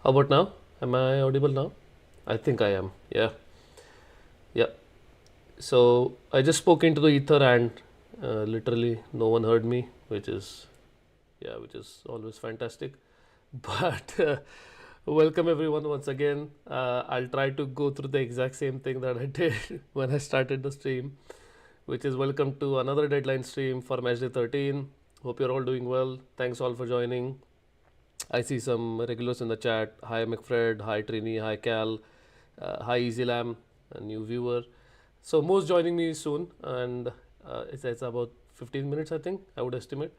How about now? Am I audible now? I think I am. Yeah. Yeah. So I just spoke into the ether and literally no one heard me, which is always fantastic. But welcome everyone once again. I'll try to go through the exact same thing that I did when I started the stream, which is welcome to another deadline stream for Matchday 13. Hope you're all doing well. Thanks all for joining. I see some regulars in the chat. Hi McFred, hi Trini, hi Cal, hi EasyLam, a new viewer. So Mo's joining me soon, and it's about 15 minutes, I think, I would estimate.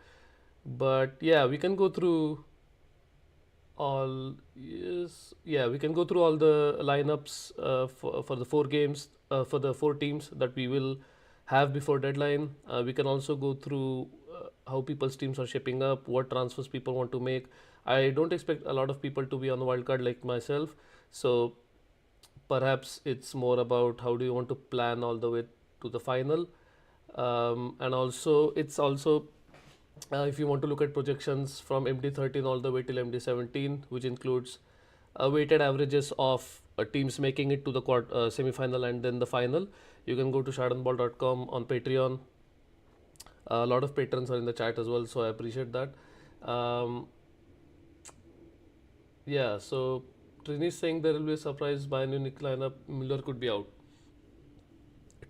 But yeah, we can go through all. Yes, yeah, we can go through all the lineups for the four games for the four teams that we will have before deadline. We can also go through how people's teams are shaping up, what transfers people want to make. I don't expect a lot of people to be on the wildcard like myself, so perhaps it's more about how do you want to plan all the way to the final, and also it's also if you want to look at projections from MD13 all the way till MD17, which includes weighted averages of teams making it to the semi-final and then the final, you can go to shardonball.com on Patreon. A lot of patrons are in the chat as well, so I appreciate that. Um, yeah, so Trini is saying there will be a surprise by unique lineup. Miller could be out.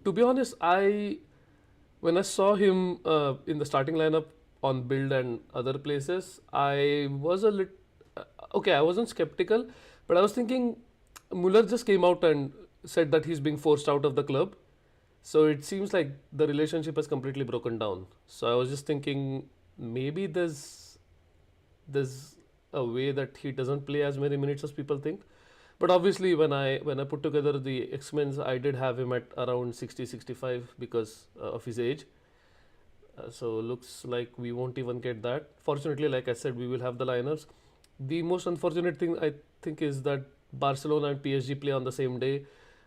To be honest, I when I saw him in the starting lineup on Build and other places, I was a lit. Okay, I wasn't skeptical, but I was thinking Muller just came out and said that he's being forced out of the club. So it seems like the relationship has completely broken down. So I was just thinking maybe there's a way that he doesn't play as many minutes as people think. But obviously, when I put together the X-Men's, I did have him at around 60-65 because of his age. So looks like we won't even get that. Fortunately, like I said, we will have the lineups. The most unfortunate thing I think is that Barcelona and PSG play on the same day,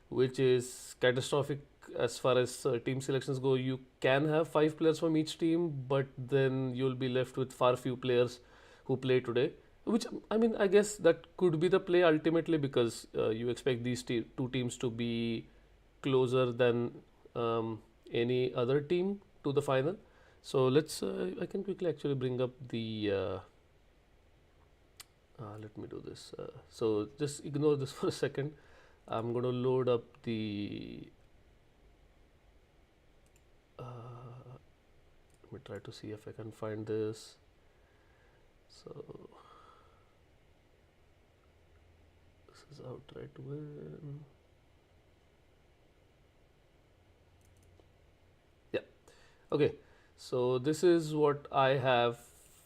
which is catastrophic as far as team selections go. You can have five players from each team, but then you'll be left with far few players who play today. Which I mean, I guess that could be the play ultimately because you expect these two teams to be closer than any other team to the final. So let's. I can quickly actually bring up the. Let me do this. So just ignore this for a second. I'm going to load up the. Let me try to see if I can find this. So this is outright win. Yeah. Okay. So this is what I have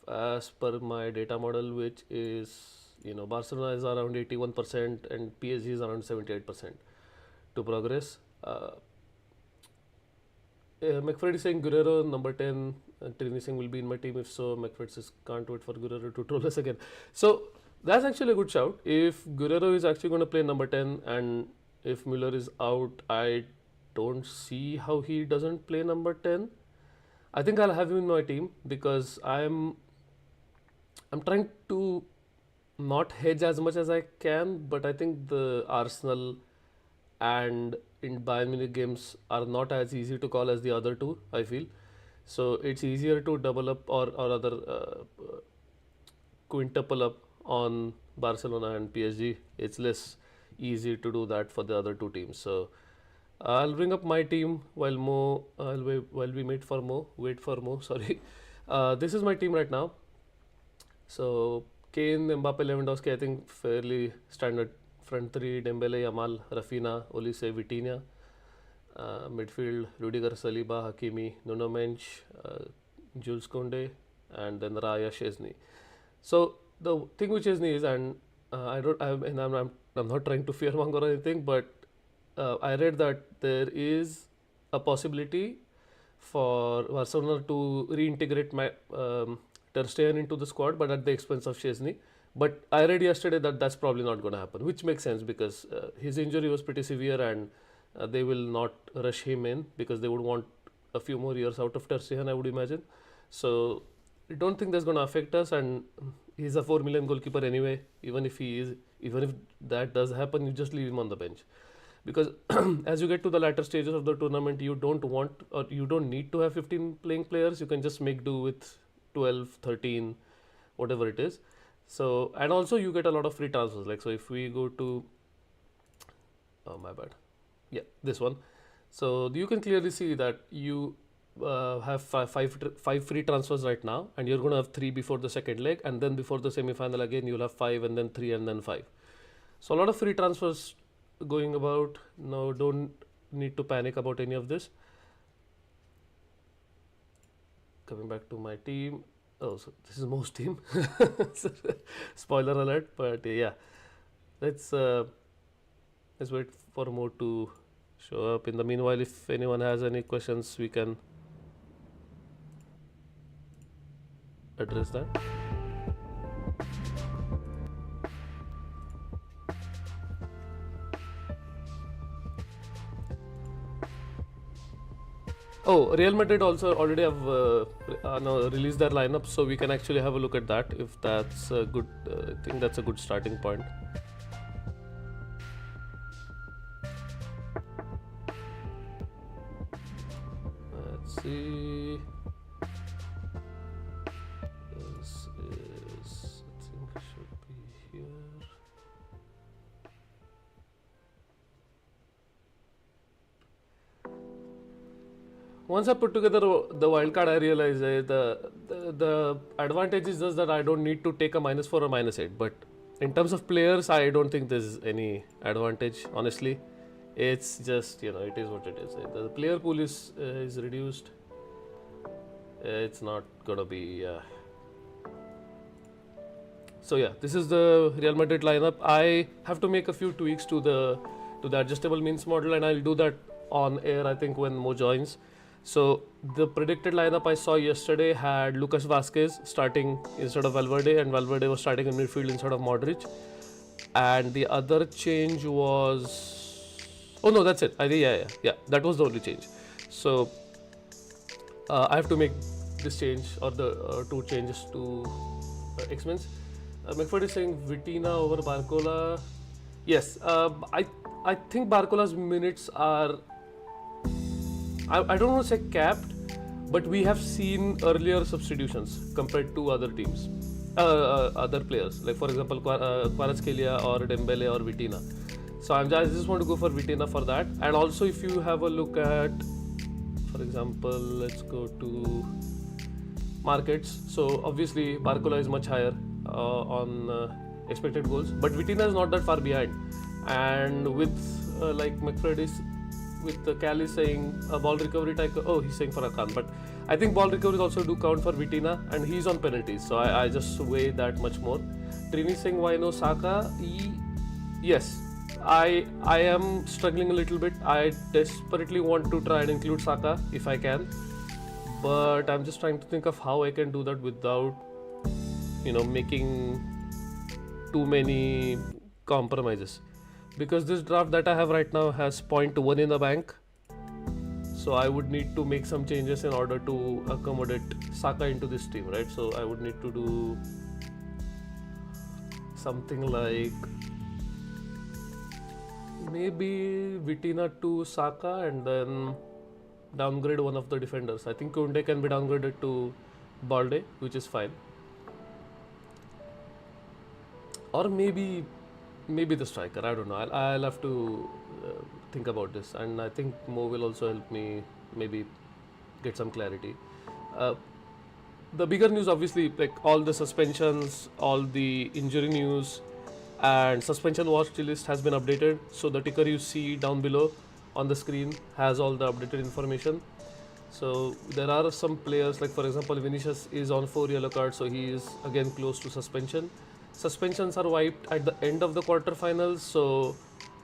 as per my data model, which is Barcelona is around 81% and PSG is around 78% to progress. McFred is saying Guerrero number 10. Trini Singh will be in my team. If so, McFred says can't wait for Guerrero to troll us again. So that's actually a good shout. If Guerrero is actually going to play number 10 and if Müller is out, I don't see how he doesn't play number 10. I think I'll have him in my team because I'm trying to not hedge as much as I can, but I think the Arsenal and in Bayern Munich games are not as easy to call as the other two, I feel. So it's easier to double up or other quintuple up on Barcelona and PSG. It's less easy to do that for the other two teams. So I'll bring up my team while while we wait for Mo. Wait for Mo. Sorry. This is my team right now. So Kane, Mbappe, Lewandowski. I think fairly standard front three: Dembele, Yamal, Rafinha, Olise, Vitinha. Midfield: Rudiger, Saliba, Hakimi, Nuno Mensch, Jules Koundé, and then Raya Chesney. So the thing with Chesney is, and I don't, I'm not trying to fearmonger or anything, but I read that there is a possibility for Barcelona to reintegrate Ter Stegen into the squad, but at the expense of Chesney. But I read yesterday that that's probably not going to happen, which makes sense because his injury was pretty severe and they will not rush him in because they would want a few more years out of Ter Stegen, I would imagine. So don't think that's going to affect us, and he's a 4 million goalkeeper anyway. Even if that does happen, you just leave him on the bench, because as you get to the latter stages of the tournament, you don't want or you don't need to have 15 playing players. You can just make do with 12, 13, whatever it is. So, and also you get a lot of free transfers. Like, so if we go to, oh my bad, yeah, this one. So you can clearly see that you have five free transfers right now, and you're going to have 3 before the second leg, and then before the semi-final again you'll have 5, and then 3, and then 5. So a lot of free transfers going about. Now don't need to panic about any of this. Coming back to my team. Oh, so this is most team. Spoiler alert, but yeah, let's wait for more to show up. In the meanwhile, if anyone has any questions, we can address that. Oh, Real Madrid also already have released their lineup, so we can actually have a look at that if that's a good. I think that's a good starting point. Let's see. This is, I think it should be here. Once I put together the wildcard, I realized the advantage is just that I don't need to take a -4 or -8. But in terms of players, I don't think there's any advantage. Honestly, it's just, you know, it is what it is. The player pool is reduced. It's not gonna be. So yeah, this is the Real Madrid lineup. I have to make a few tweaks to the adjustable means model, and I'll do that on air, I think, when Mo joins. So the predicted lineup I saw yesterday had Lucas Vazquez starting instead of Valverde, and Valverde was starting in midfield instead of Modric. And the other change was, oh no, that's it. I think yeah, that was the only change. So I have to make this change, or the 2 changes to X-Men's. McFord is saying Vitina over Barcola. Yes, I think Barcola's minutes are, I don't want to say capped, but we have seen earlier substitutions compared to other teams, other players. Like for example, Kvaratskhelia or Dembele or Vitina. So I just want to go for Vitina for that. And also, if you have a look at, for example, let's go to markets. So obviously, Barcola is much higher on expected goals, but Vitina is not that far behind. And with like McFred is, with Cali saying ball recovery type. Oh, he's saying for Akan, but I think ball recoveries also do count for Vitina, and he's on penalties, so I just weigh that much more. Trini saying why no Saka? Yes, I am struggling a little bit. I desperately want to try and include Saka if I can, but I'm just trying to think of how I can do that without, you know, making too many compromises. Because this draft that I have right now has 0.1 in the bank, so I would need to make some changes in order to accommodate Saka into this team, right? So I would need to do something like maybe Vitina to Saka and then downgrade one of the defenders. I think Koundé can be downgraded to Balde, which is fine. Or maybe the striker, I don't know. I'll have to think about this, and I think Mo will also help me maybe get some clarity. The bigger news, obviously, like all the suspensions, all the injury news, and suspension watch list has been updated. So the ticker you see down below on the screen has all the updated information. So there are some players, like for example, Vinicius is on 4 yellow cards, so he is again close to suspension. Suspensions are wiped at the end of the quarterfinals, so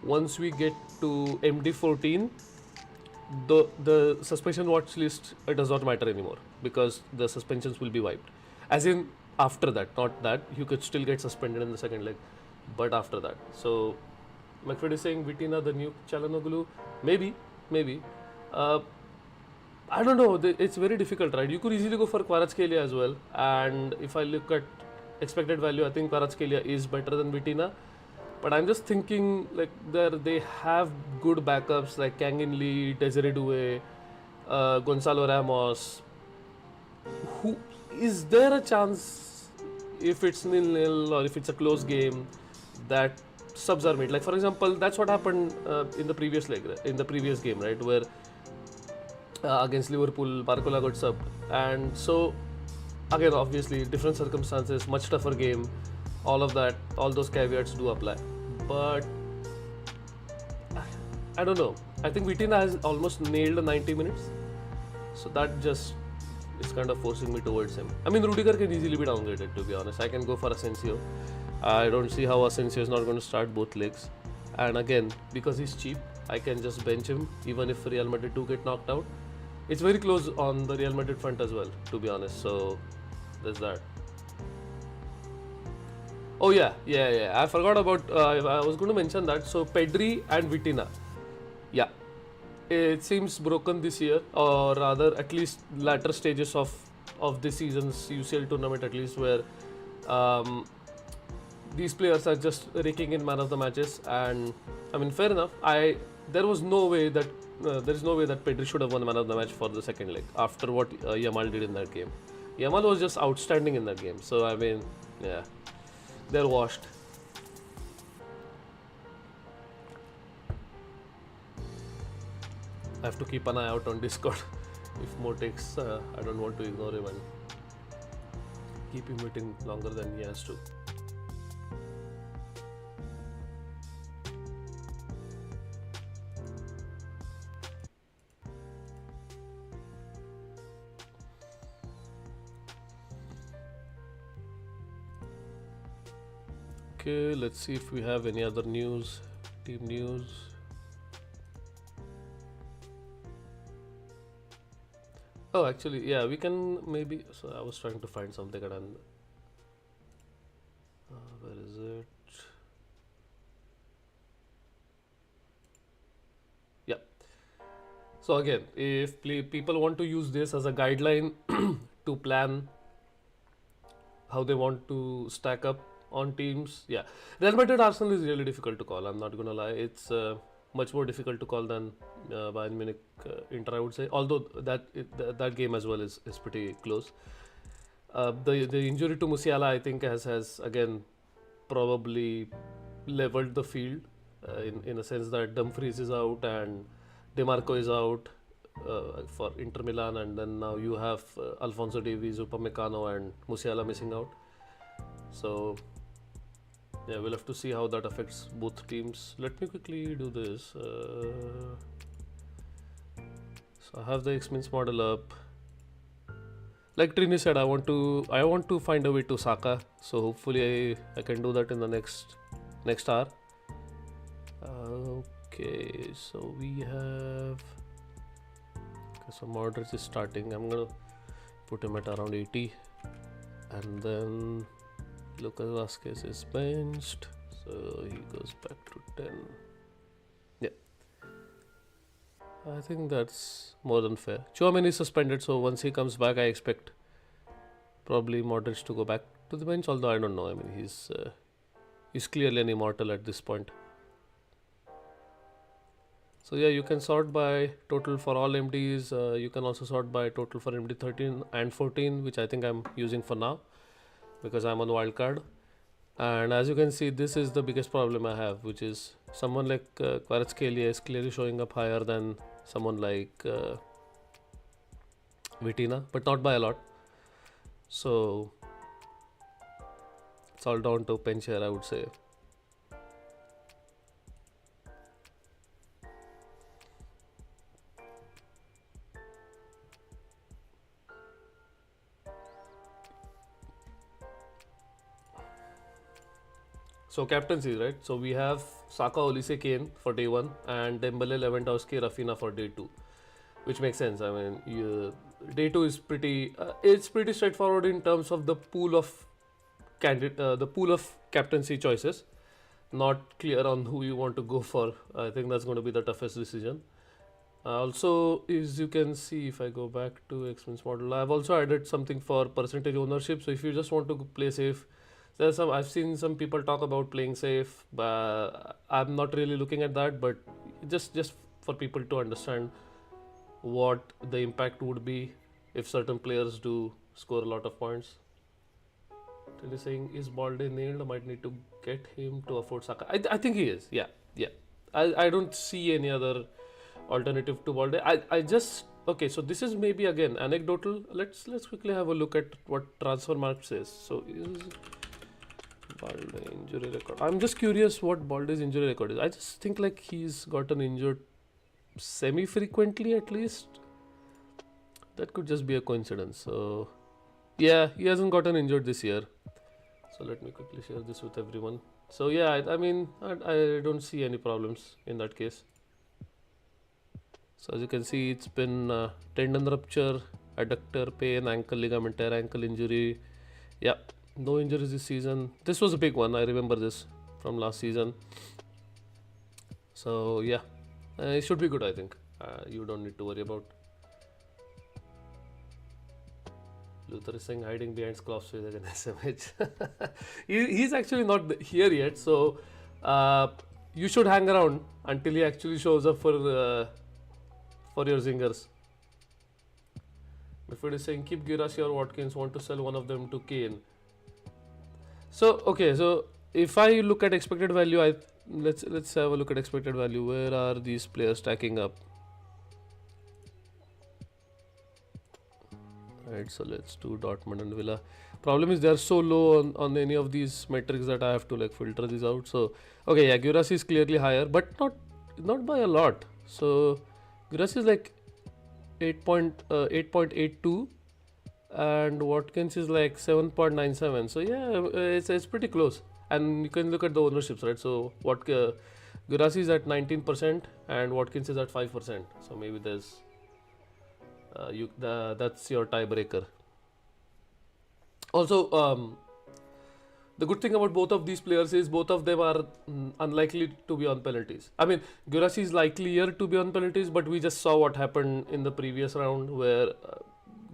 once we get to MD14, the suspension watch list, it does not matter anymore, because the suspensions will be wiped. As in after that, not that you could still get suspended in the second leg, but after that. So McFred is saying Vitina the new Çalhanoğlu, maybe. I don't know. It's very difficult, right? You could easily go for Kvaratskhelia as well. And if I look at expected value, I think Kvaratskhelia is better than Vitina. But I'm just thinking like they have good backups like Kangin Lee, Desiree Doué, Gonzalo Ramos. Who is there a chance if it's 0-0 or if it's a close game that subs are made? Like for example, that's what happened in the previous leg, in the previous game, right, where against Liverpool, Barcola got subbed, and so again, obviously, different circumstances, much tougher game, all of that, all those caveats do apply. But I don't know. I think Vitina has almost nailed 90 minutes, so that just is kind of forcing me towards him. I mean, Rudiger can easily be downgraded, to be honest. I can go for Asensio. I don't see how Asensio is not going to start both legs. And again, because he's cheap, I can just bench him even if Real Madrid do get knocked out. It's very close on the Real Madrid front as well, to be honest. So there's that. Oh yeah. I forgot about. I was going to mention that. So Pedri and Vitina. Yeah, it seems broken this year, or rather, at least latter stages of this season's UCL tournament, at least where these players are just raking in man of the matches. And I mean, fair enough. There is no way that Pedri should have won man of the match for the second leg after what Yamal did in that game. Yamal was just outstanding in that game. So I mean, yeah, they're washed. I have to keep an eye out on Discord. If Mo takes, I don't want to ignore him and keep him waiting longer than he has to. Okay, let's see if we have any other news, team news. Oh, actually, yeah, we can maybe. So I was trying to find something and where is it? Yeah. So again, if people want to use this as a guideline to plan how they want to stack up on teams, yeah, Real Madrid Arsenal is really difficult to call. I'm not gonna lie, it's much more difficult to call than Bayern Munich Inter, I would say. Although that game as well is pretty close. The injury to Musiala, I think, has again probably leveled the field in a sense that Dumfries is out and DeMarco is out for Inter Milan, and then now you have Alphonso Davies, Upamecano, and Musiala missing out. So yeah, we'll have to see how that affects both teams. Let me quickly do this. So I have the X-Means model up. Like Trini said, I want to find a way to Saka. So hopefully I can do that in the next hour. Okay, so we have. Okay, so Modric is starting. I'm gonna put him at around 80, and then Lucas Vazquez is benched, so he goes back to 10. Yeah, I think that's more than fair. Tchouaméni is suspended, so once he comes back, I expect probably Modric to go back to the bench. Although I don't know. I mean, he's clearly an immortal at this point. So yeah, you can sort by total for all MDs. You can also sort by total for MD13 and 14, which I think I'm using for now because I'm on Wildcard. And as you can see, this is the biggest problem I have, which is someone like Kvaratskhelia is clearly showing up higher than someone like Vitina, but not by a lot. So it's all down to bench here, I would say. So captaincy, right? So we have Saka, Olise, Kane for day 1 and Dembele, Lewandowski, Rafinha for day 2, which makes sense. I mean, day 2 is pretty. It's pretty straightforward in terms of the pool of captaincy choices. Not clear on who you want to go for. I think that's going to be the toughest decision. Also, as you can see, if I go back to expense model, I've also added something for percentage ownership. So if you just want to play safe, there's some, I've seen some people talk about playing safe, but I'm not really looking at that. But just for people to understand what the impact would be if certain players do score a lot of points. Really saying, is Balde nailed? I might need to get him to afford Saka. I think he is. Yeah, yeah. I don't see any other alternative to Balde. I just okay. So this is maybe again anecdotal. Let's quickly have a look at what Transfermarkt says. So is Balde injury record? I'm just curious what Balde's injury record is. I just think like he's gotten injured semi-frequently at least. That could just be a coincidence. So yeah, he hasn't gotten injured this year. So let me quickly share this with everyone. So yeah, I mean, I don't see any problems in that case. So as you can see, it's been tendon rupture, adductor pain, ankle ligament tear, ankle injury. Yeah, no injuries this season. This was a big one. I remember this from last season. So yeah, it should be good, I think. You don't need to worry about. Luther is saying hiding behind Klopp's face against SMH. He's actually not here yet, so you should hang around until he actually shows up for your zingers. If it is saying keep Girassi or Watkins, want to sell one of them to Kane. So okay, so if I look at expected value, let's have a look at expected value. Where are these players stacking up? Right, so let's do Dortmund and Villa. Problem is they are so low on any of these metrics that I have to like filter these out. So okay, yeah, Girassi is clearly higher, but not by a lot. So Girassi is like 8.82 and Watkins is like 7.97. So yeah, it's pretty close. And you can look at the ownerships, right? So Girassi is at 19% and Watkins is at 5%. So maybe there's that's your tiebreaker. Also, the good thing about both of these players is both of them are unlikely to be on penalties. I mean, Girassi is likelier to be on penalties, but we just saw what happened in the previous round where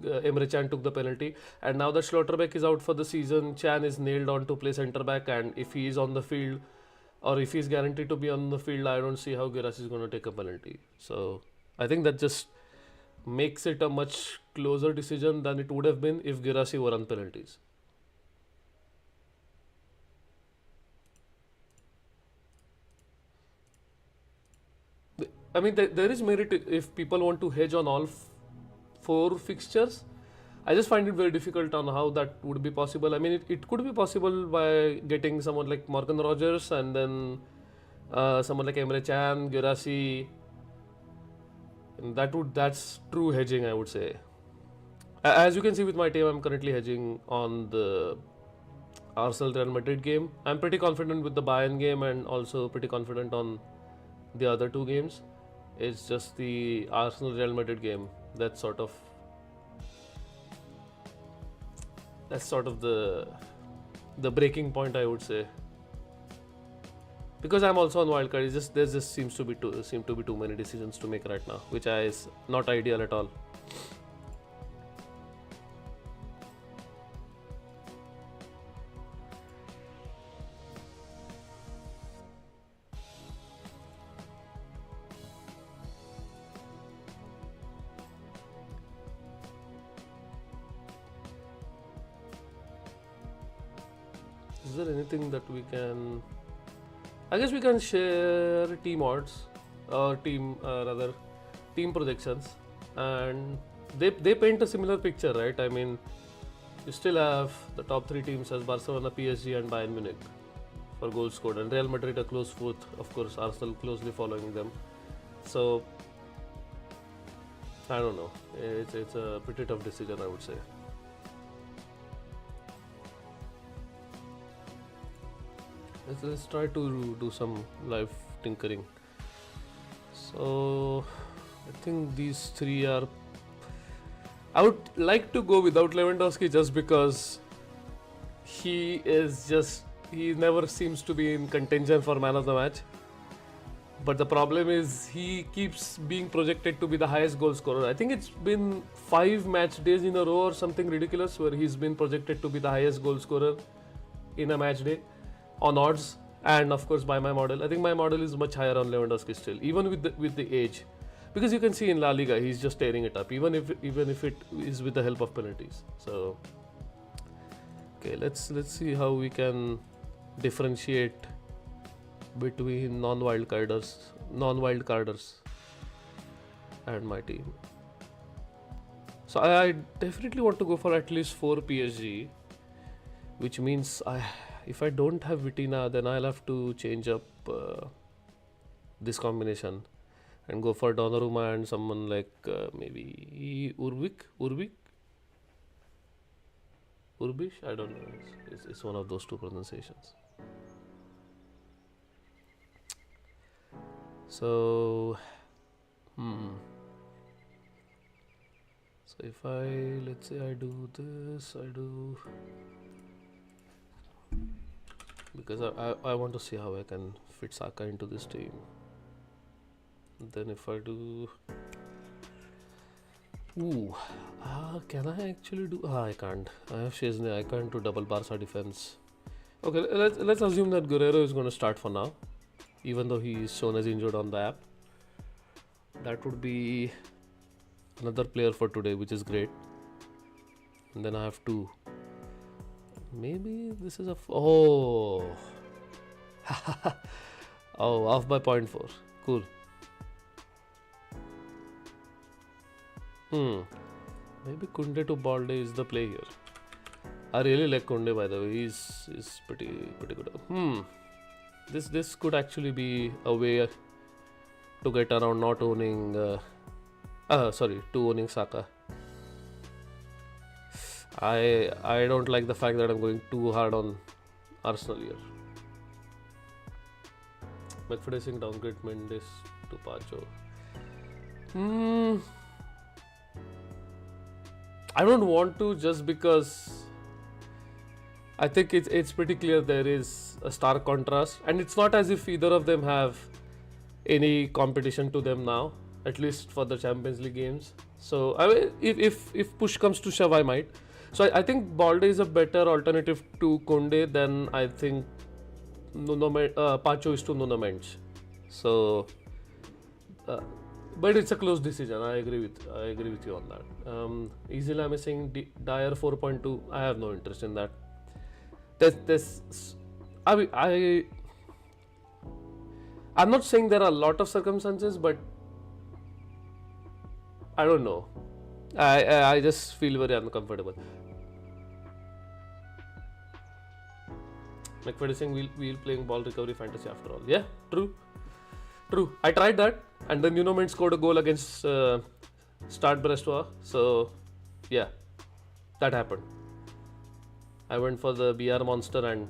Emre Can took the penalty, and now that Schlotterbeck is out for the season, Can is nailed on to play centre back, and if he is on the field or if he is guaranteed to be on the field, I don't see how Girassi is going to take a penalty. So I think that just makes it a much closer decision than it would have been if Girassi were on penalties. I mean, there is merit if people want to hedge on all four fixtures. I just find it very difficult on how that would be possible. I mean, it could be possible by getting someone like Morgan Rogers and then someone like Emre Can, Girassi. That's true hedging, I would say. As you can see with my team, I'm currently hedging on the Arsenal Real Madrid game. I'm pretty confident with the Bayern game and also pretty confident on the other two games. It's just the Arsenal Real Madrid game that's sort of the breaking point, I would say. Because I'm also on Wildcard, there just seem to be too many decisions to make right now, which is not ideal at all. Is there anything that we can? I guess we can share team odds or team projections, and they paint a similar picture, right? I mean, you still have the top three teams as Barcelona, PSG, and Bayern Munich for goals scored, and Real Madrid a close fourth. Of course, Arsenal closely following them. So I don't know. It's a pretty tough decision, I would say. Let's try to do some live tinkering. So I think these three are. I would like to go without Lewandowski just because he never seems to be in contention for man of the match. But the problem is he keeps being projected to be the highest goal scorer. I think it's been 5 match days in a row or something ridiculous where he's been projected to be the highest goal scorer in a match day on odds, and of course by my model. I think my model is much higher on Lewandowski still, even with the age, because you can see in La Liga he's just tearing it up, even if it is with the help of penalties. So okay, let's see how we can differentiate between non-wildcarders and my team. So I definitely want to go for at least 4 PSG, which means if I don't have Vitina, then I'll have to change up this combination and go for Donnarumma and someone like maybe Urbish, I don't know, it's one of those two pronunciations. So so if let's say I do this, because I want to see how I can fit Saka into this team. Then if I do, can I actually do? I can't. I have Chesney. I can't do double Barca defense. Okay, let's assume that Guerrero is going to start for now, even though he is shown as injured on the app. That would be another player for today, which is great. And then I have two. Maybe this is oh, off by 0.4. Cool. Maybe Kunde to Balde is the play here. I really like Kunde, by the way. He's pretty good. This could actually be a way to get around not owning to owning Saka. I don't like the fact that I'm going too hard on Arsenal here. McFadden downgrade Mendes to Pacho. I don't want to, just because I think it's pretty clear there is a stark contrast, and it's not as if either of them have any competition to them now, at least for the Champions League games. So I mean, if push comes to shove, I might. So I think Balde is a better alternative to Konde than I think Pacho is to Nuno Mendes. So, but it's a close decision. I agree with you on that. Easily I'm saying Dyer 4.2. I have no interest in that. I'm not saying there are a lot of circumstances, but I don't know. I just feel very uncomfortable. McFadden we'll playing ball recovery fantasy after all. Yeah, true. I tried that, and then Mendes scored a goal against Stade Brestois. So yeah, that happened. I went for the BR monster, and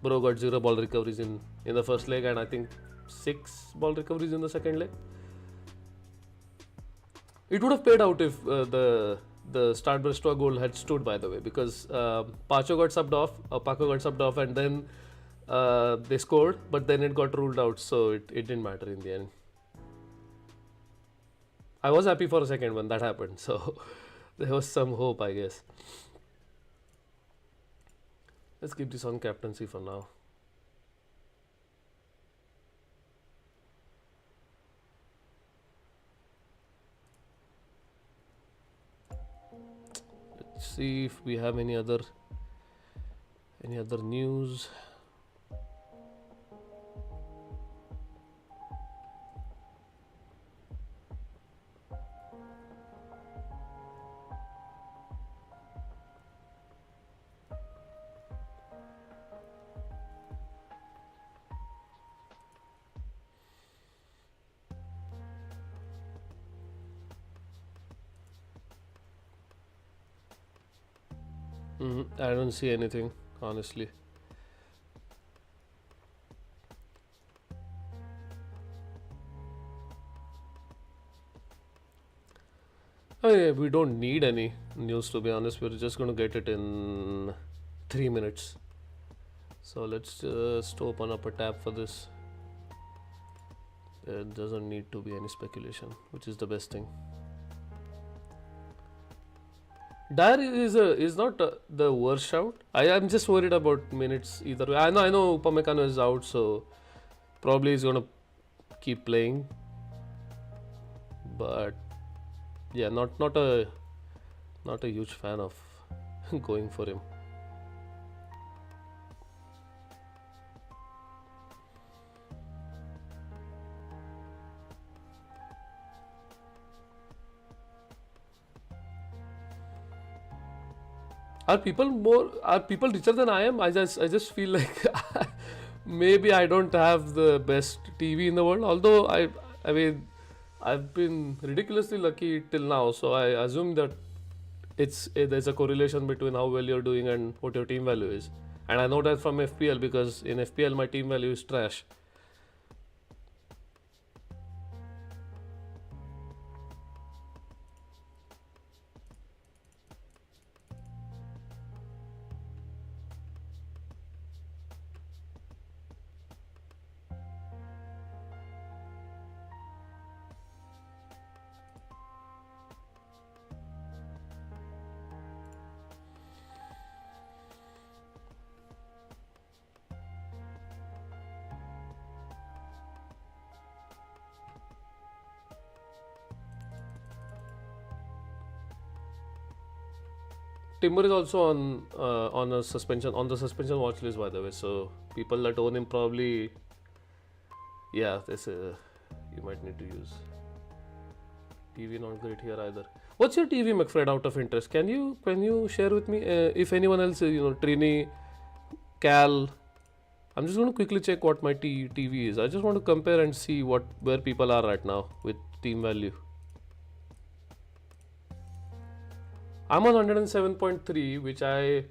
bro got 0 ball recoveries in the first leg, and I think 6 ball recoveries in the second leg. It would have paid out if the Stade Brestois goal had stood, by the way, because Paco got subbed off, and then they scored, but then it got ruled out, so it didn't matter in the end. I was happy for a second when that happened, so there was some hope, I guess. Let's keep this on captaincy for now. Let's see if we have any other news. I don't see anything, honestly. We don't need any news, to be honest. We're just going to get it in 3 minutes. So let's just open up a tab for this. There doesn't need to be any speculation, which is the best thing. Dyer is not the worst shout. I'm just worried about minutes either way. I know Upamecano is out, so probably he's gonna keep playing. But yeah, not a huge fan of going for him. Are people richer than I am? I just feel like maybe I don't have the best TV in the world. Although I mean I've been ridiculously lucky till now, so I assume that there's a correlation between how well you're doing and what your team value is. And I know that from FPL because in FPL my team value is trash. Timber is also on the suspension watch list, by the way. So people that own him probably, yeah, you might need to use. TV not great here either. What's your TV, McFred? Out of interest, can you share with me if anyone else, Trini, Cal? I'm just going to quickly check what my TV is. I just want to compare and see where people are right now with team value. I'm on 107.3, which I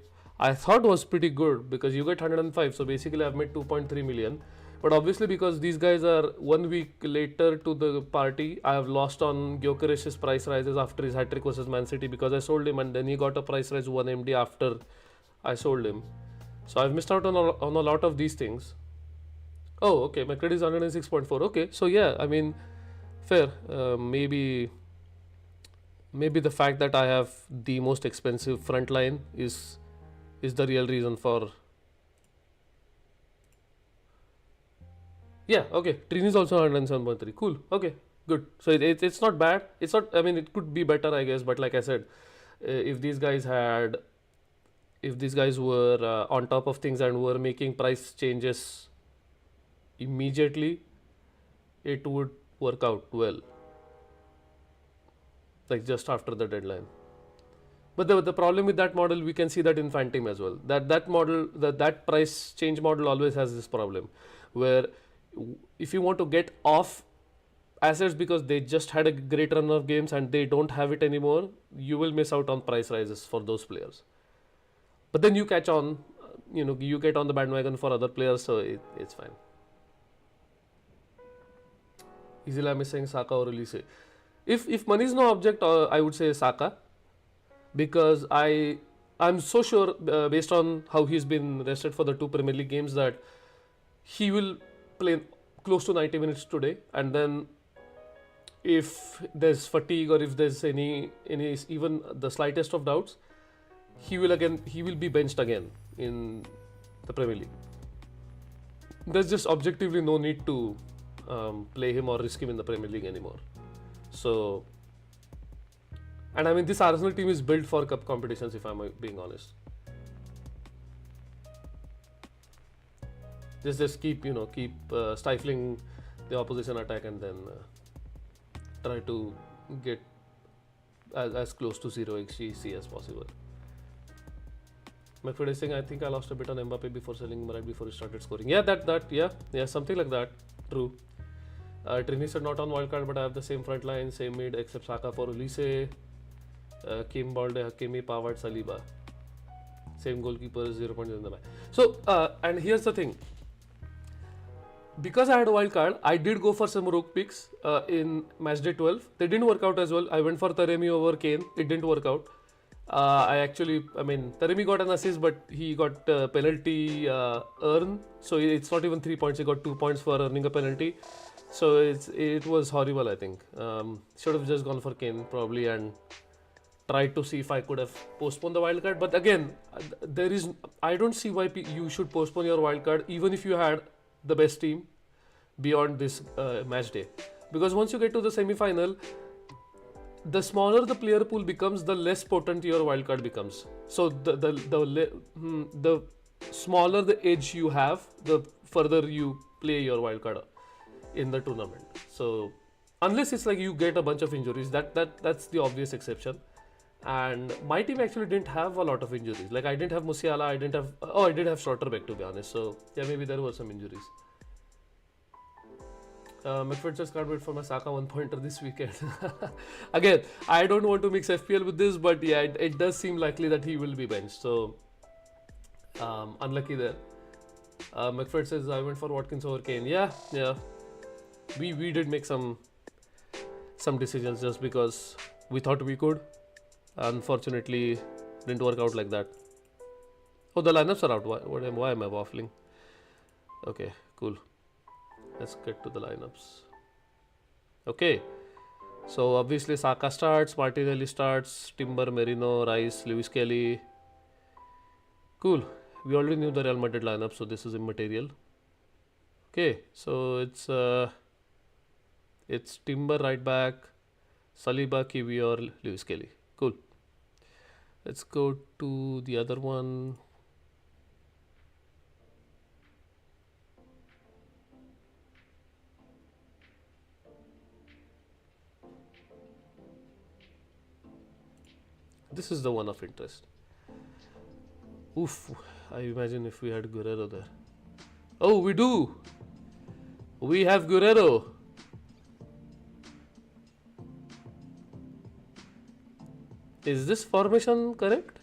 thought was pretty good because you get 105. So basically, I've made 2.3 million. But obviously, because these guys are 1 week later to the party, I have lost on Gyökeres's price rises after his hat trick versus Man City because I sold him, and then he got a price rise 1 MD after I sold him. So I've missed out on a lot of these things. Oh, okay. My credit is 106.4. Okay, so yeah, I mean, fair. Maybe the fact that I have the most expensive front line is the real reason for. Yeah, okay. Trini is also 107.3. Cool. Okay, good. So it's not bad. It's not. I mean, it could be better, I guess. But like I said, if these guys were on top of things and were making price changes immediately, it would work out well. Like just after the deadline. But the problem with that model, we can see that in Phantom as well. That price change model always has this problem, where if you want to get off assets because they just had a great run of games and they don't have it anymore, you will miss out on price rises for those players. But then you catch on, you get on the bandwagon for other players, so it's fine. Easily I'm saying Saka or Elise. If money is no object, I would say Saka, because I'm so sure based on how he's been rested for the 2 Premier League games that he will play close to 90 minutes today, and then if there's fatigue or if there's any even the slightest of doubts, he will be benched again in the Premier League. There's just objectively no need to play him or risk him in the Premier League anymore. So, and I mean, this Arsenal team is built for cup competitions, if I'm being honest. Just keep stifling the opposition attack and then try to get as close to 0 xGC as possible. McFred is saying, I think I lost a bit on Mbappe before selling him right before he started scoring. Yeah, something like that. True. Trini said not on Wildcard, but I have the same front line, same mid, except Saka for Ulisse, Kim Balde, Hakimi, Pavard, Saliba. Same goalkeeper, 0.0 in the match. So, and here's the thing. Because I had a Wildcard, I did go for some rogue picks in Matchday 12. They didn't work out as well. I went for Taremi over Kane. It didn't work out. Taremi got an assist, but he got penalty earn. So it's not even 3 points. He got 2 points for earning a penalty. So it was horrible. I think should have just gone for Kane probably and tried to see if I could have postponed the wildcard. But again, there is I don't see why you should postpone your wildcard even if you had the best team beyond this match day, because once you get to the semi-final, the smaller the player pool becomes, the less potent your wildcard becomes. So the smaller the edge you have, the further you play your wildcard in the tournament. So unless it's like you get a bunch of injuries, that's the obvious exception. And my team actually didn't have a lot of injuries. Like I didn't have Musiala, I did have Schlotterbeck, to be honest. So yeah, maybe there were some injuries. McFred just can't wait for my Saka 1-pointer this weekend. Again, I don't want to mix FPL with this, but yeah, it does seem likely that he will be benched. So unlucky there. McFred says I went for Watkins over Kane. Yeah. We did make some decisions just because we thought we could. Unfortunately, didn't work out like that. Oh, the lineups are out. Why am I waffling? Okay, cool. Let's get to the lineups. Okay, so obviously Saka starts, Martinelli starts, Timber, Merino, Rice, Lewis Kelly. Cool. We already knew the Real Madrid lineup, so this is immaterial. Okay, so it's Timber right back, Saliba, Kiwior, Lewis Kelly. Cool. Let's go to the other one. This is the one of interest. Oof, I imagine if we had Guerrero there. Oh, we do! We have Guerrero! Is this formation correct?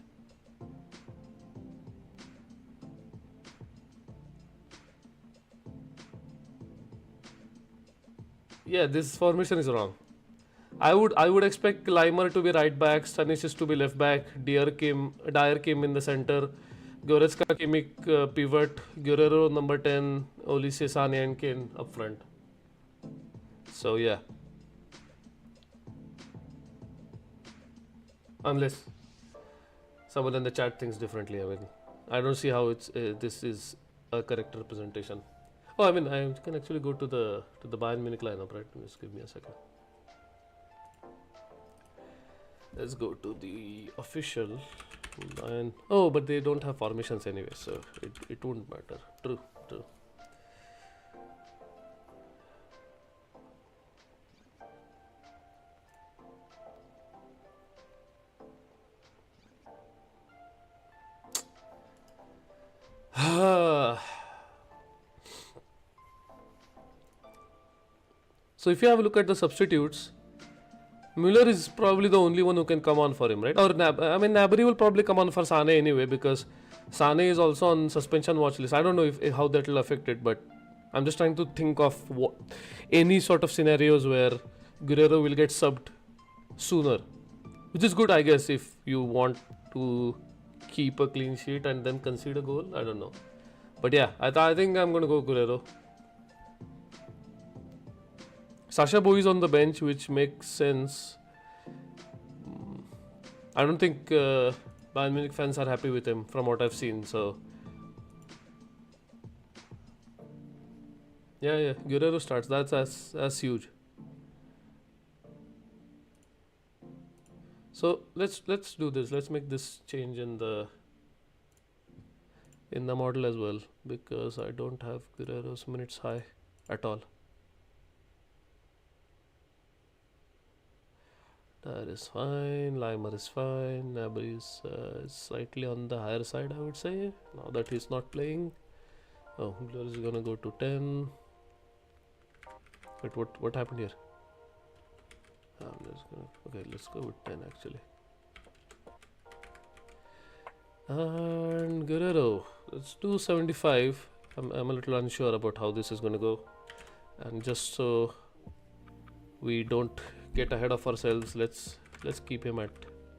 Yeah, this formation is wrong. I would expect Leimer to be right back, Stanisic to be left back, Dyer Kim in the center, Goretzka, Kimmich pivot, Guerrero number 10, Olise, Sane and Kane up front. So yeah. Unless someone in the chat thinks differently. I mean, I don't see how this is a correct representation. Oh, I mean, I can actually go to the Bayern Munich lineup, right? Just give me a second. Let's go to the official line. Oh, but they don't have formations anyway, so it wouldn't matter. True. So if you have a look at the substitutes, Müller is probably the only one who can come on for him, right? Or Gnabry will probably come on for Sane anyway, because Sane is also on suspension watch list. I don't know how that will affect it, but I'm just trying to think of any sort of scenarios where Guerrero will get subbed sooner, which is good, I guess, if you want to keep a clean sheet and then concede a goal. I don't know, but yeah, I think I'm going to go Guerrero. Sasha Boy is on the bench, which makes sense. I don't think Bayern Munich fans are happy with him from what I've seen. So yeah, Guerrero starts. That's as huge. So let's do this. Let's make this change in the model as well, because I don't have Guerrero's minutes high at all. That is fine. Leimer is fine. Gnabry is slightly on the higher side, I would say, now that he's not playing. Oh, Müller is gonna go to 10. Wait, what happened here? Let's go with 10 actually. And Guerrero, let's do 75. I'm a little unsure about how this is gonna go, and just so we don't get ahead of ourselves, let's keep him at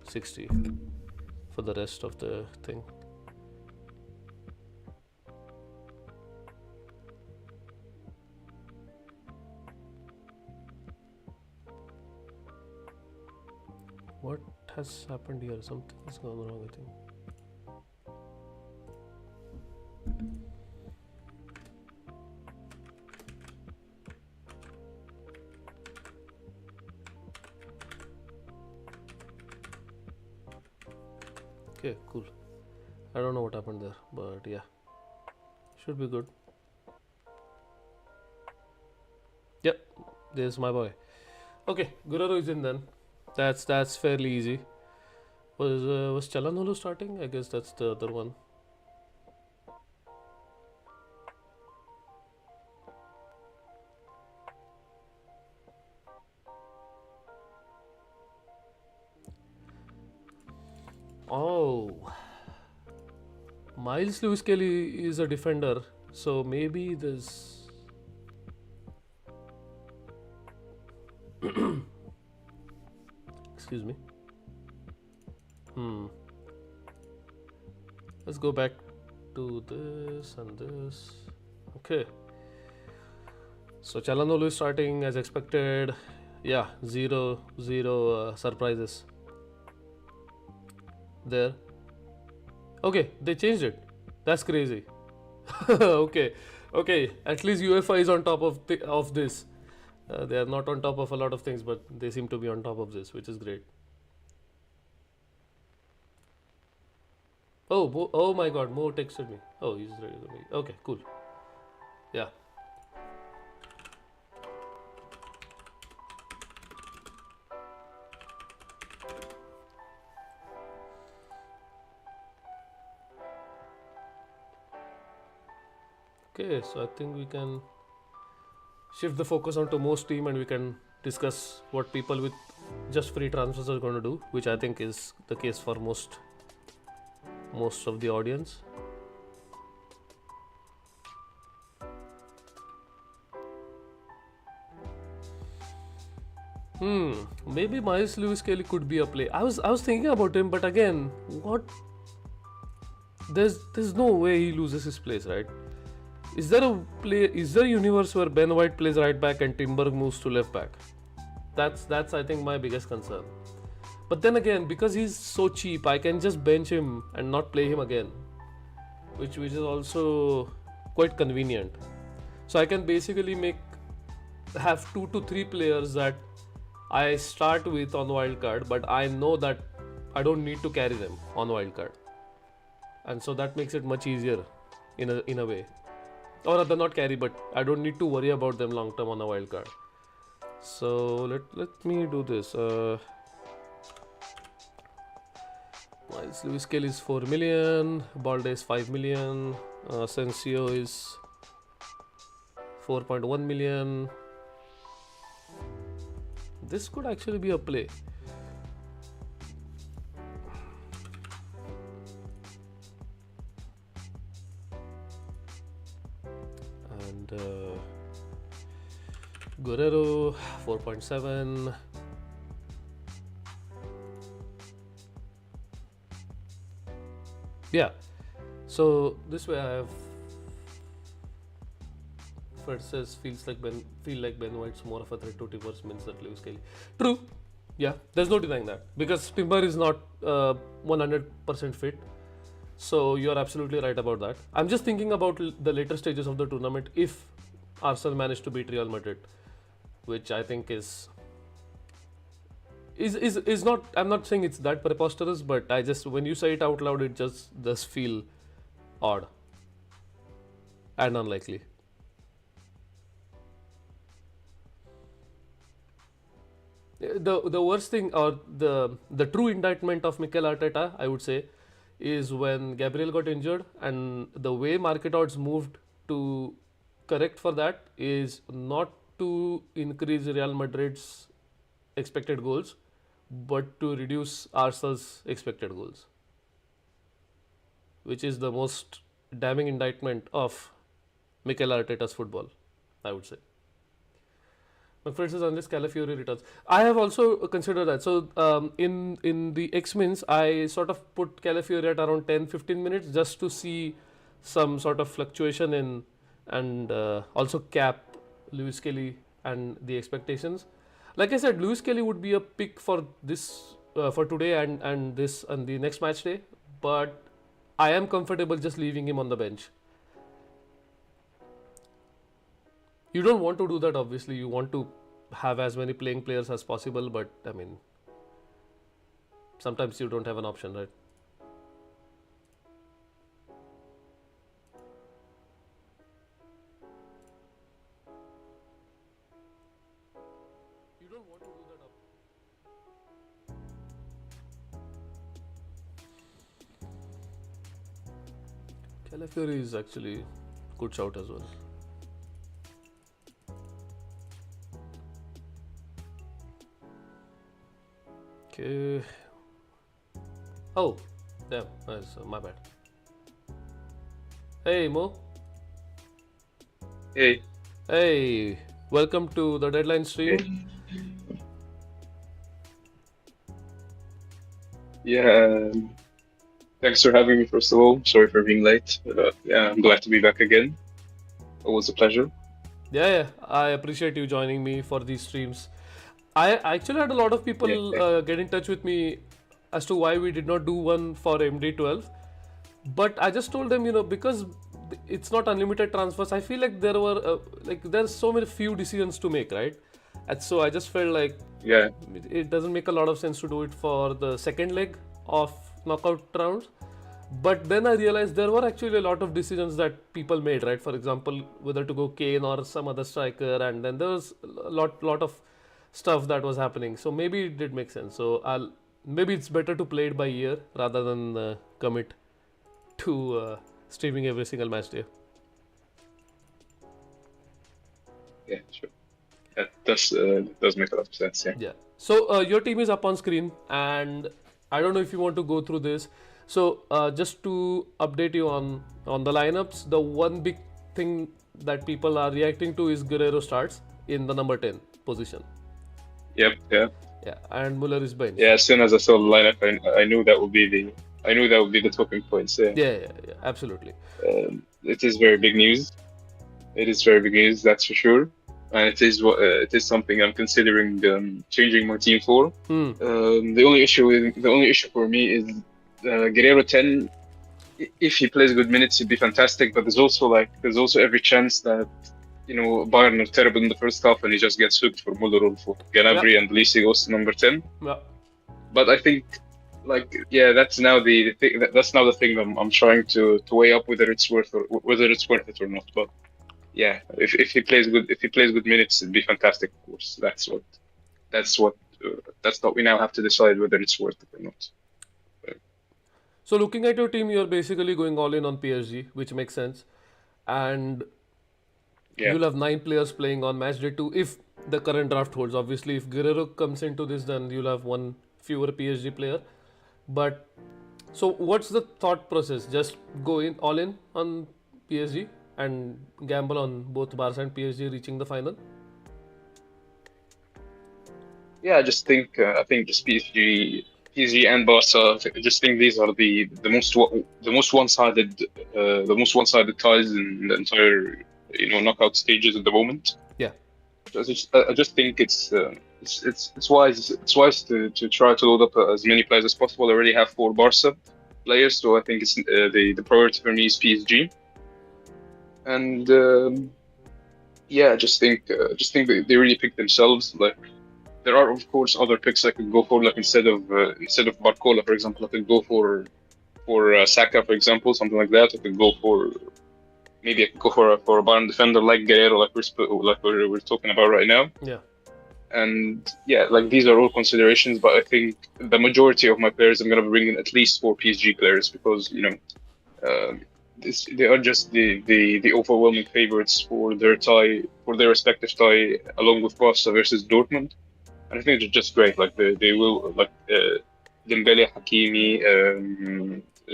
60 for the rest of the thing. has happened here? Something has gone wrong, I think. Okay, cool. I don't know what happened there, but yeah, should be good. Yep, there's my boy. Okay, Guraro is in then. That's fairly easy. Was Chalanolu starting? I guess that's the other one. Oh, Miles Lewis Kelly is a defender, so maybe there's. Excuse me. Let's go back to this and this. Okay. So Chalanolu is starting as expected. Yeah, zero surprises there. Okay, they changed it. That's crazy. Okay. At least UEFA is on top of this. They are not on top of a lot of things, but they seem to be on top of this, which is great. Oh my God! Mo texted me. Oh, he's ready to me. Okay, cool. Yeah. Okay, so I think we can shift the focus onto most team and we can discuss what people with just free transfers are going to do, which I think is the case for most of the audience. Maybe Miles Lewis Kelly could be a play. I was thinking about him, but again, what? There's no way he loses his place, right? Is there a universe where Ben White plays right back and Timber moves to left back? That's I think my biggest concern. But then again, because he's so cheap, I can just bench him and not play him again, which is also quite convenient. So I can basically have 2 to 3 players that I start with on Wildcard, but I know that I don't need to carry them on Wildcard, and so that makes it much easier in a way. Or rather, not carry, but I don't need to worry about them long term on a Wildcard. So let me do this. Miles Lewis Kelly is 4 million, Balde is 5 million, Asensio is 4.1 million. This could actually be a play. And Guerrero 4.7. Yeah, so this way I have versus feel like Ben White's more of a threat to Timber's means that Lewis Kelly. True, yeah, there's no denying that because Timber is not 100% fit. So you're absolutely right about that. I'm just thinking about the later stages of the tournament if Arsenal managed to beat Real Madrid, which I think is not. I'm not saying it's that preposterous, but I just when you say it out loud, it just does feel odd and unlikely. The worst thing or the true indictment of Mikel Arteta, I would say, is when Gabriel got injured and the way market odds moved to correct for that is not to increase Real Madrid's expected goals, but to reduce Arsenal's expected goals, which is the most damning indictment of Mikel Arteta's football, I would say. McFred says unless Calafiori returns. I have also considered that. So in the X-Mins, I sort of put Calafiori at around 10-15 minutes just to see some sort of fluctuation in and also cap Lewis Kelly and the expectations. Like I said, Lewis Kelly would be a pick for this for today and this and the next match day, but I am comfortable just leaving him on the bench. You don't want to do that, obviously. You want to have as many playing players as possible, but I mean, sometimes you don't have an option, right? You don't want to do that. Calafiori is actually good shout as well. Okay. Oh, damn. That's my bad. Hey, Mo. Hey. Hey, welcome to the deadline stream. Yeah. Thanks for having me, first of all. Sorry for being late. Yeah, I'm glad to be back again. Always a pleasure. Yeah, I appreciate you joining me for these streams. I actually had a lot of people get in touch with me as to why we did not do one for MD12. But I just told them, because it's not unlimited transfers, I feel like there were, there's so many few decisions to make, right? And so I just felt like it doesn't make a lot of sense to do it for the second leg of knockout rounds. But then I realized there were actually a lot of decisions that people made, right? For example, whether to go Kane or some other striker, and then there was a lot of stuff that was happening. So maybe it did make sense. So maybe it's better to play it by ear rather than commit to streaming every single match day. Yeah, sure. That does make a lot of sense. Yeah. So your team is up on screen, and I don't know if you want to go through this. So just to update you on the lineups, the one big thing that people are reacting to is Guerrero starts in the number 10 position. Yep. Yeah. Yeah, and Muller is bench. Yeah. As soon as I saw the lineup, I knew that would be the talking points. Yeah, absolutely. It is very big news. It is very big news, that's for sure. And it is something I'm considering changing my team for. The only issue for me is Guerrero 10. If he plays good minutes, he'd be fantastic. But there's also every chance that Bayern are terrible in the first half and he just gets hooked for Muller or for Gnabry and at least he goes to number 10. Yeah. But I think that's now the thing. That's now the thing I'm trying to weigh up whether it's worth it or not. But yeah, if he plays good minutes, it'd be fantastic. Of course, that's what we now have to decide whether it's worth it or not. So looking at your team, you're basically going all in on PSG, which makes sense, and you'll have 9 players playing on matchday 2 if the current draft holds. Obviously, if Guerrero comes into this, then you'll have one fewer PSG player. But so what's the thought process? Just go all in on PSG and gamble on both Barca and PSG reaching the final? Yeah, I just think just PSG and Barca. I just think these are the most one-sided ties in the entire knockout stages at the moment. Yeah. I just think it's wise to try to load up as many players as possible. I already have 4 Barca players, so I think it's the priority for me is PSG. And just think they really picked themselves. Like there are of course other picks I could go for. Like instead of Barcola, for example, I could go for Saka, for example, something like that. I could go for a Bayern defender like Guerrero, like we're talking about right now. Yeah. And yeah, like these are all considerations, but I think the majority of my players, I'm gonna bring in at least 4 PSG players because they are just the overwhelming favorites for their respective tie, along with Barca versus Dortmund. And I think they're just great. Like they will Dembele, Hakimi,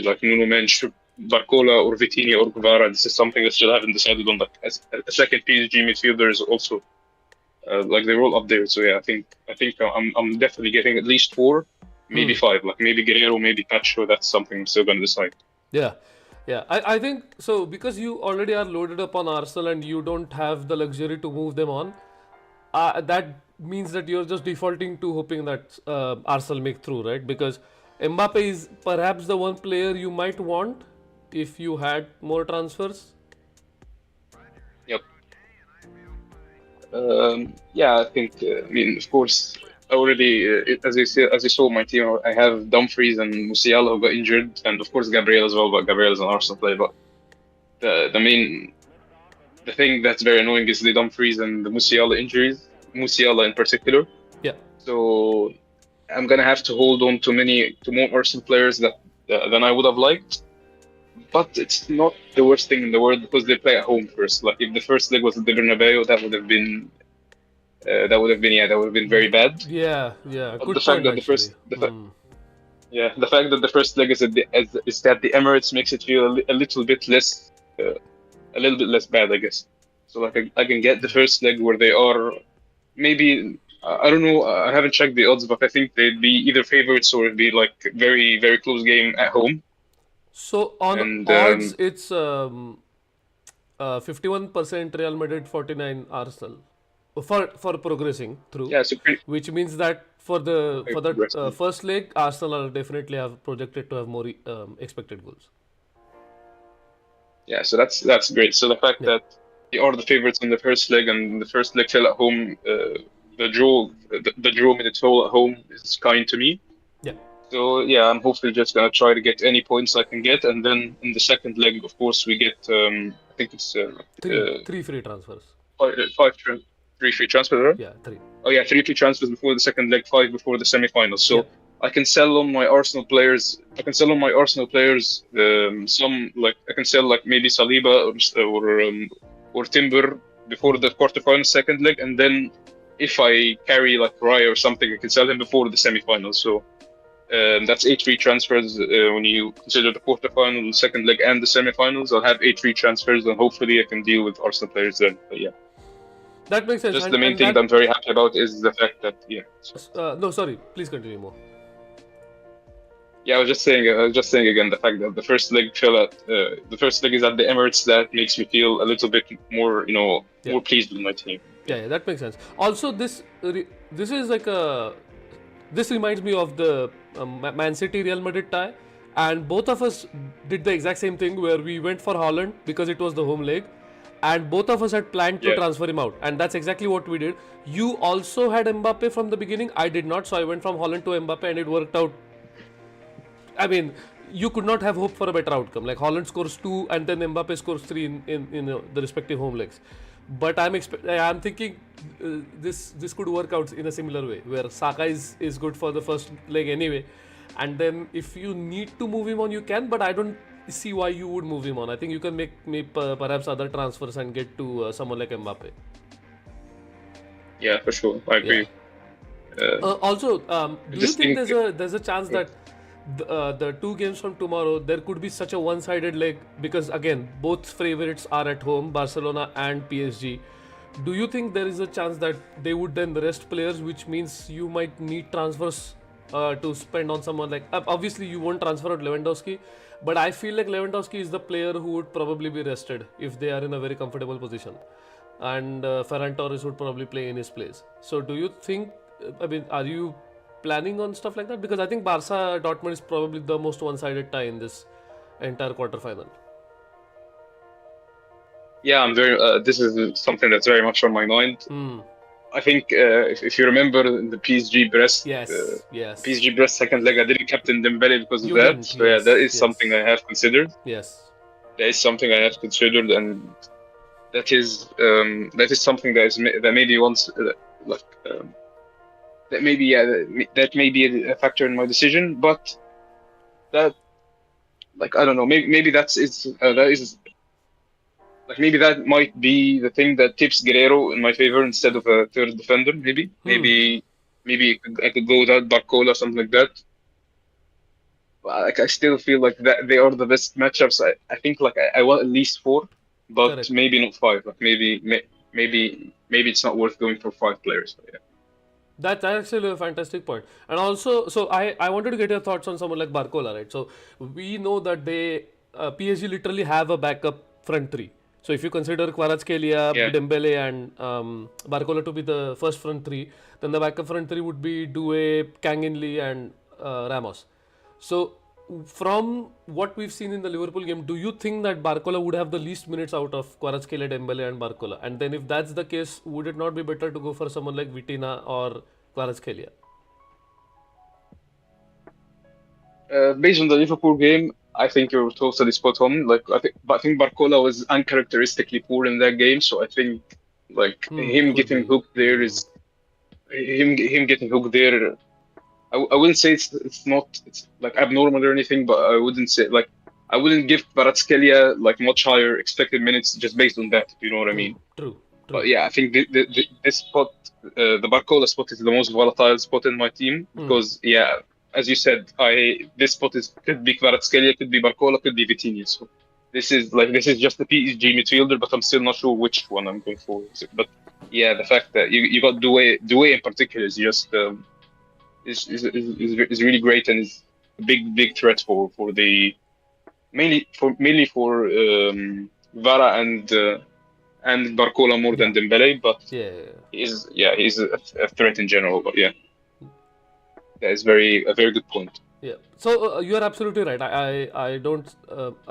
like Nuno Mensch, Barcola or Vitinha or Guevara. This is something I still haven't decided on. Like as a second PSG midfielder is also they're all up there. So yeah, I think I'm definitely getting at least 4, maybe 5. Like maybe Guerrero, maybe Pacho. That's something I'm still gonna decide. Yeah. I think so because you already are loaded up on Arsenal and you don't have the luxury to move them on. that means that you're just defaulting to hoping that Arsenal make through, right? Because Mbappe is perhaps the one player you might want if you had more transfers. Yep. Yeah, I think. I mean, of course, I already, as you saw, my team. I have Dumfries and Musiala who got injured, and of course Gabriel as well. But Gabriel is an Arsenal player. But the main the thing that's very annoying is the Dumfries and the Musiala injuries. Musiala in particular. Yeah. So I'm gonna have to hold on to more Arsenal players than I would have liked. But it's not the worst thing in the world because they play at home first. Like if the first leg was at the Bernabeu, that would have been very bad. Yeah, yeah. But the Good fact point, that the actually. first the fact that the first leg is at the Emirates makes it feel a little bit less bad, I guess. So like I can get the first leg where they are maybe I don't know. I haven't checked the odds, but I think they'd be either favorites or it'd be like very very close game at home. So on And odds, it's 51% Real Madrid, 49 Arsenal for progressing through, yeah, so pretty which means that for the progressive. first leg, Arsenal are definitely have projected to have more expected goals. Yeah, so that's great. So the fact Yeah, that they are the favorites in the first leg and the first leg fell at home, the draw made it fall at home is kind to me. yeah. So yeah, I'm hopefully just gonna try to get any points I can get, and then in the second leg, of course, we get I think it's Three free transfers. five three free transfers, right? Yeah, three. Oh yeah, three free transfers before the second leg, five before the semifinals. Yeah, So I can sell on my Arsenal players. I can sell on my Arsenal players. Some like I can sell like maybe Saliba or Timber before the quarterfinals, second leg, and then if I carry like Raya or something, I can sell him before the semifinals. So that's eight free transfers when you consider the quarterfinal, the second leg, and the semifinals. I'll have eight free transfers, and hopefully I can deal with Arsenal players then. But yeah, that makes sense. just the main And thing that I'm very happy about is the fact that no, sorry. Please continue more. yeah, I was just saying again the fact that the first leg the first leg is at the Emirates. That makes me feel a little bit more, Yeah. more pleased with my team. Yeah, that makes sense. Also, this is like a this reminds me of the Man City Real Madrid tie, and both of us did the exact same thing where we went for Holland because it was the home leg, and both of us had planned to Yeah, transfer him out, and that's exactly what we did. You also had Mbappe from the beginning. I did not, so I went from Holland to Mbappe, and it worked out. I mean, you could not have hoped for a better outcome. Like Holland scores 2 and then Mbappe scores 3 in the respective home legs. But I'm thinking this could work out in a similar way where Saka is good for the first leg anyway, and then if you need to move him on, you can. But I don't see why you would move him on. I think you can make perhaps other transfers and get to someone like Mbappe. yeah, for sure, I Yeah. agree. Also, do you Just think think, there's a chance that the two games from tomorrow there could be such a one-sided leg because again both favorites are at home, Barcelona and PSG. Do you think there is a chance that they would then rest players, which means you might need transfers to spend on someone like obviously you won't transfer out Lewandowski, but I feel like Lewandowski is the player who would probably be rested if they are in a very comfortable position, and Ferran Torres would probably play in his place. So do you think? I mean, are you planning on stuff like that? Because I think Barca Dortmund is probably the most one-sided tie in this entire quarterfinal. yeah, I'm very. This is something that's very much on my mind. Hmm. I think if you remember the Yes. Yes. PSG Brest second leg, I didn't captain Dembele because of You that. didn't. So yeah, that Yes. is something I have considered. Yes. That is something I have considered, and that is something that maybe once like that maybe yeah that may be a factor in my decision, but that like I don't know maybe that is like maybe that might be the thing that tips Guerrero in my favor instead of a third defender. Maybe I could go without Barcola or something like that. But, like I still feel like that they are the best matchups. I think like I want at least four, but Correct. maybe not five. Like maybe it's not worth going for five players. But yeah. That's actually a fantastic point. And also, so I wanted to get your thoughts on someone like Barcola, right? So we know that PSG literally have a backup front three. So if you consider Kvaratskhelia, Yeah. Dembele, and Barcola to be the first front three, then the backup front three would be Doué, Kanginli, and Ramos. So from what we've seen in the Liverpool game, do you think that Barcola would have the least minutes out of Kvaratskhelia, Dembele, and Barcola? And then if that's the case, would it not be better to go for someone like Vitina or Kvaratskhelia? Based on the Liverpool game, I think you're totally spot on. Like I think Barcola was uncharacteristically poor in that game, so I think like him Could getting be. hooked there is him getting hooked there. I wouldn't say it's like abnormal or anything, but I wouldn't say like I wouldn't give Kvaratskhelia like much higher expected minutes just based on that. If you know what I mean? True. But True. yeah, I think this spot, the Barcola spot, is the most volatile spot in my team because yeah, as you said, this spot could be Kvaratskhelia, could be Barcola, could be Vitinha. So this is just the PSG midfielder, but I'm still not sure which one I'm going for. But yeah, the fact that you got Doué in particular is just is really great and is a big threat for the mainly for Vara and Barcola more than Yeah. Dembele, but Yeah. he's a threat in general. But yeah, that is a very good point. Yeah. So you are absolutely right. I don't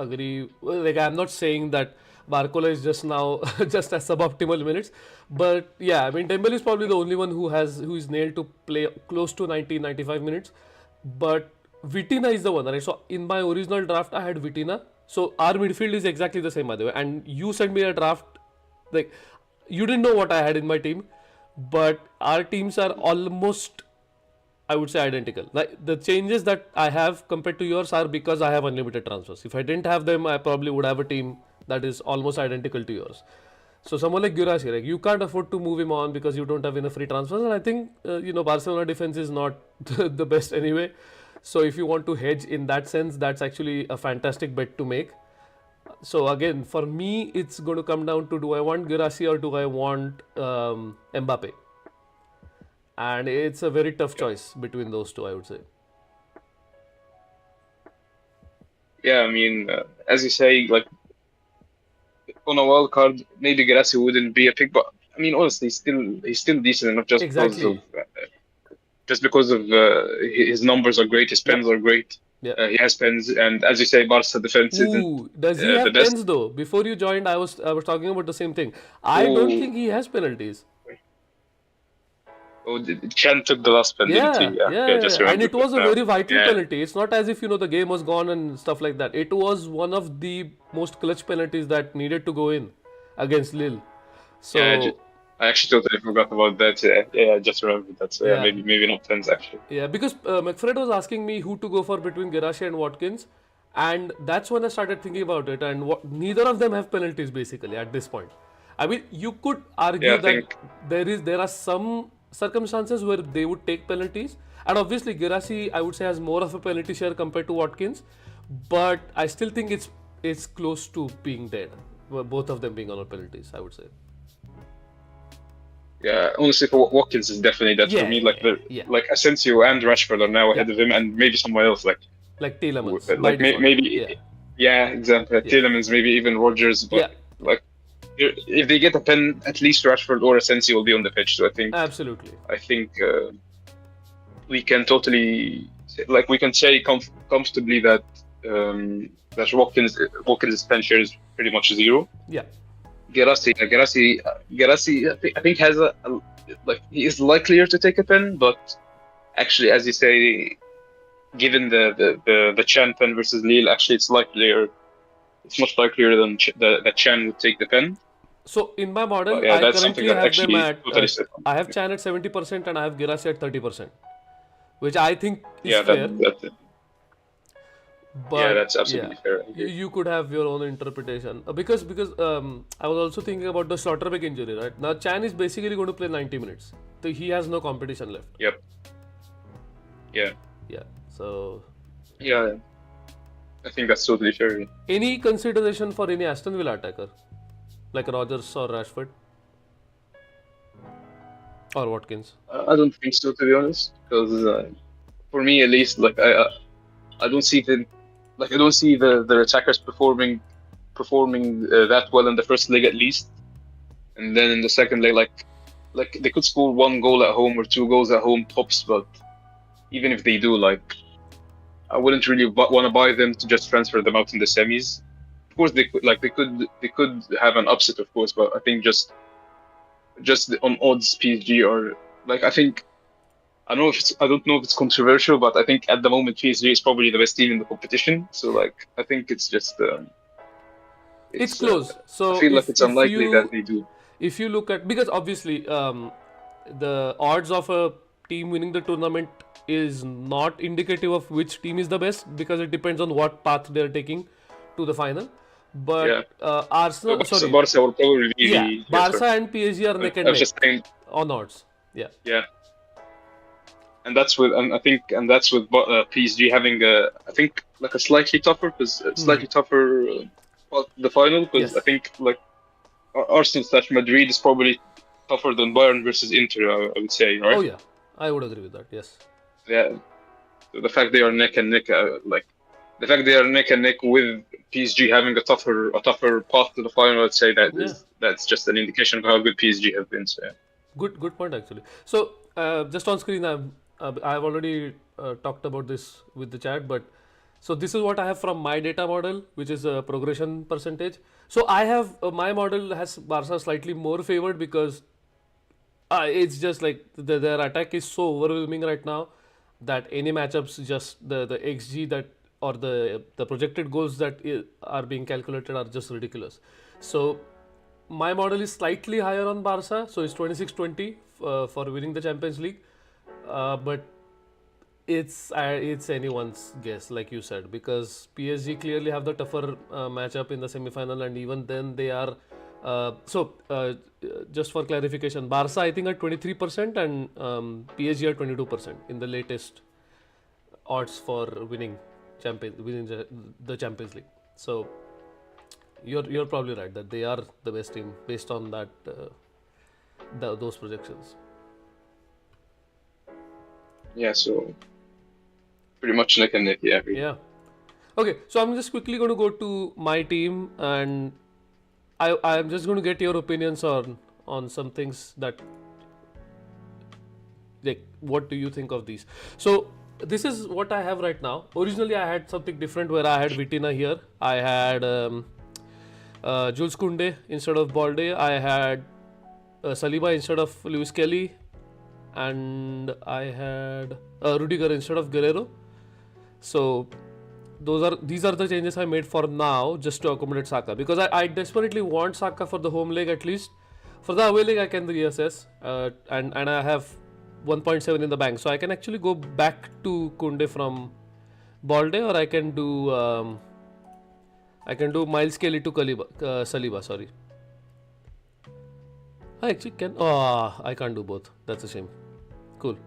agree. Well, like I'm not saying that Barcola is just now just as suboptimal minutes, but yeah, I mean Dembele is probably the only one who is nailed to play close to 90-95 minutes. But Vitina is the one, right? So in my original draft, I had Vitina. So our midfield is exactly the same, by the way. And you sent me a draft, like you didn't know what I had in my team, but our teams are almost, I would say, identical. Like the changes that I have compared to yours are because I have unlimited transfers. If I didn't have them, I probably would have a team that is almost identical to yours. So someone like Guirassy, like you can't afford to move him on because you don't have enough free transfers. And I think Barcelona defense is not the best anyway. So if you want to hedge in that sense, that's actually a fantastic bet to make. So again, for me, it's going to come down to, do I want Guirassy or do I want Mbappe? And it's a very tough choice between those two, I would say. Yeah, I mean, as you say, like on a wild card, maybe Grassy wouldn't be a pick, but I mean, honestly, he's still decent enough Exactly. just because of his numbers are great, his pens Yep. are great. Yep. He has pens, and as you say, Barca defense isn't Ooh, does he the have best. pens though? Before you joined, I was talking about the same thing. I don't Oh, think he has penalties. Chan took the last pen, didn't he? Yeah, Yeah, yeah, yeah, yeah, just yeah. And remembered it that was a now. very vital Yeah, penalty. It's not as if the game was gone and stuff like that. It was one of the most clutch penalties that needed to go in against Lille. yeah. So I actually totally forgot about that. Yeah, I just remembered that. So yeah, yeah, maybe not pens actually. yeah, because McFred was asking me who to go for between Guirassy and Watkins, and that's when I started thinking about it. And neither of them have penalties basically at this point. I mean, you could Yeah, argue I that think there are some circumstances where they would take penalties, and obviously Guirassy I would say has more of a penalty share compared to Watkins, but I still think it's close to being dead. Both of them being on penalties, I would say. yeah, honestly, for Watkins is definitely that for Yeah, me. yeah, yeah, Like Asensio and Rashford are now yeah. ahead of him, and maybe someone else Like Tielemans by like default. maybe Yeah, yeah, exactly. yeah, Tielemans, maybe even Rodgers, but yeah. like if they get a pen, at least Rashford or Asensio will be on the pitch. So Absolutely. I think we can totally we can say comfortably that that Watkins' pen share is pretty much zero. Yeah. Gerassi, I think has like he is likelier to take a pen, but actually, as you say, given the Chan pen versus Lille, actually it's likelier. It's much likelier than that Chan would take the pen. So in my model, But yeah, I that's something currently that have them actually at totally set. I have Chan at 70% and I have Guirassy at 30%, which I think is Yeah, fair. But that's absolutely fair. you could have your own interpretation because I was also thinking about the Slaughterbeck injury. Right now, Chan is basically going to play 90 minutes, so he has no competition left. Yep. Yeah. Yeah. So Yeah, I think that's totally fair. any consideration for any Aston Villa attacker like Rodgers or Rashford or Watkins? I don't think so, to be honest, because for me at least, I don't see the attackers performing performing that well in the first leg at least, and then in the second leg, like they could score 1 goal at home or 2 goals at home tops, but even if they do, like I wouldn't really want to buy them to just transfer them out in the semis. Of course, they could have an upset, of course, but I think just on odds, PSG are like I don't know if it's controversial, but I think at the moment PSG is probably the best team in the competition. So like I think it's just It's it's close. I So feel like it's unlikely that they do. if you look at, because obviously the odds of a team winning the tournament is not indicative of which team is the best, because it depends on what path they're taking to the final. Yeah. But So Arsenal, Barca, sorry, Barca will probably yeah, be sorry. Barca and PSG are neck I and was neck just saying on odds. Yeah. yeah, and that's with PSG having I think like a slightly tougher the final because I Yes. think like Arsenal/Madrid is probably tougher than Bayern versus Inter. I would say, Oh right? yeah, I would agree with that. Yes. Yeah. So the fact they are neck and neck, the fact they are neck and neck with PSG having a tougher path to the final, I'd say Yeah. that's just an indication of how good PSG have been. So yeah. Good point actually. So just on screen, I've already talked about this with the chat, but so this is what I have from my data model, which is a progression percentage. So I have my model has Barca slightly more favored because it's just like their attack is so overwhelming right now that any matchups, just the xG that or the projected goals that are being calculated are just ridiculous. So my model is slightly higher on Barca, so it's 26-20 for winning the Champions League, but it's anyone's guess, like you said, because PSG clearly have the tougher matchup in the semi-final, and even then they are. Just for clarification, Barca I think are 23% and PSG are 22% in the latest odds for winning the Champions League. So you're probably right that they are the best team based on that those projections. Yeah. So pretty much neck and neck. Yeah. Really. Yeah. Okay, so I'm just quickly going to go to my team, and I'm just going to get your opinions on some things that, like, what do you think of these? So this is what I have right now. Originally I had something different where I had Vitina here. I had Jules Koundé instead of Balde. I had Saliba instead of Lewis Kelly, and I had Rudiger instead of Guerrero. So these are the changes I made for now, just to accommodate Saka, because I desperately want Saka for the home leg at least. For the away leg I can reassess, and I have 1.7 in the bank, so I can actually go back to Koundé from Balde, or I can do Miles Kelly to Saliba. Sorry, I actually can. Oh, I can't do both. That's a shame. Cool.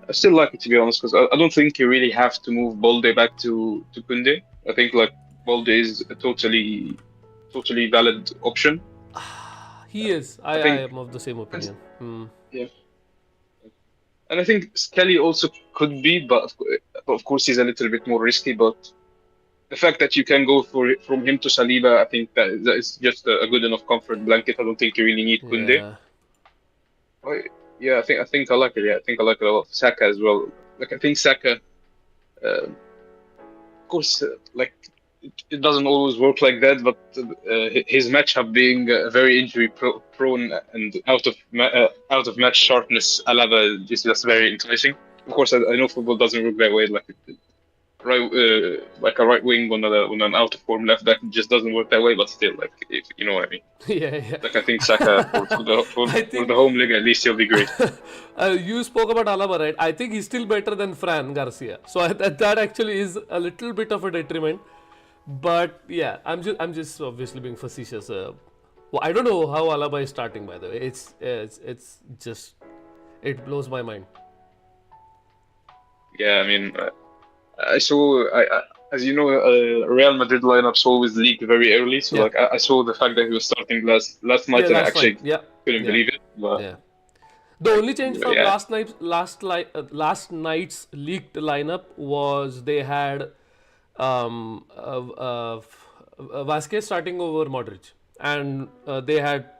I still like it, to be honest, because I don't think you really have to move Balde back to Kunde. I think like Balde is a totally valid option. He is. I think am of the same opinion. yeah, and I think Kelly also could be, but of course he's a little bit more risky. But the fact that you can go from him to Saliba, I think that is just a good enough comfort blanket. I don't think you really need Kunde. Yeah. Yeah, I think I like it. Yeah, I think I like it a lot. Saka as well. Like I think Saka, of course, like it doesn't always work like that, but his matchup being very injury prone and out of match sharpness, Alaba is just very enticing. Of course, I know football doesn't work that way. Like a right wing on an out of form left back just doesn't work that way. But still, like if you know what I mean. Yeah. Like I think Saka I for the think home league at least he'll be great. you spoke about Alaba, right? I think he's still better than Fran Garcia. So that actually is a little bit of a detriment. But yeah, I'm just obviously being facetious. Well, I don't know how Alaba is starting, by the way. It's just, it blows my mind. Yeah, I mean, as you know, Real Madrid lineups always leak very early. So Yeah. like I saw the fact that he was starting last night, Yeah, and I last night. actually Yeah. couldn't Yeah. believe it. But Yeah. The only change from yeah, last night's leaked lineup was they had Vasquez starting over Modric, and they had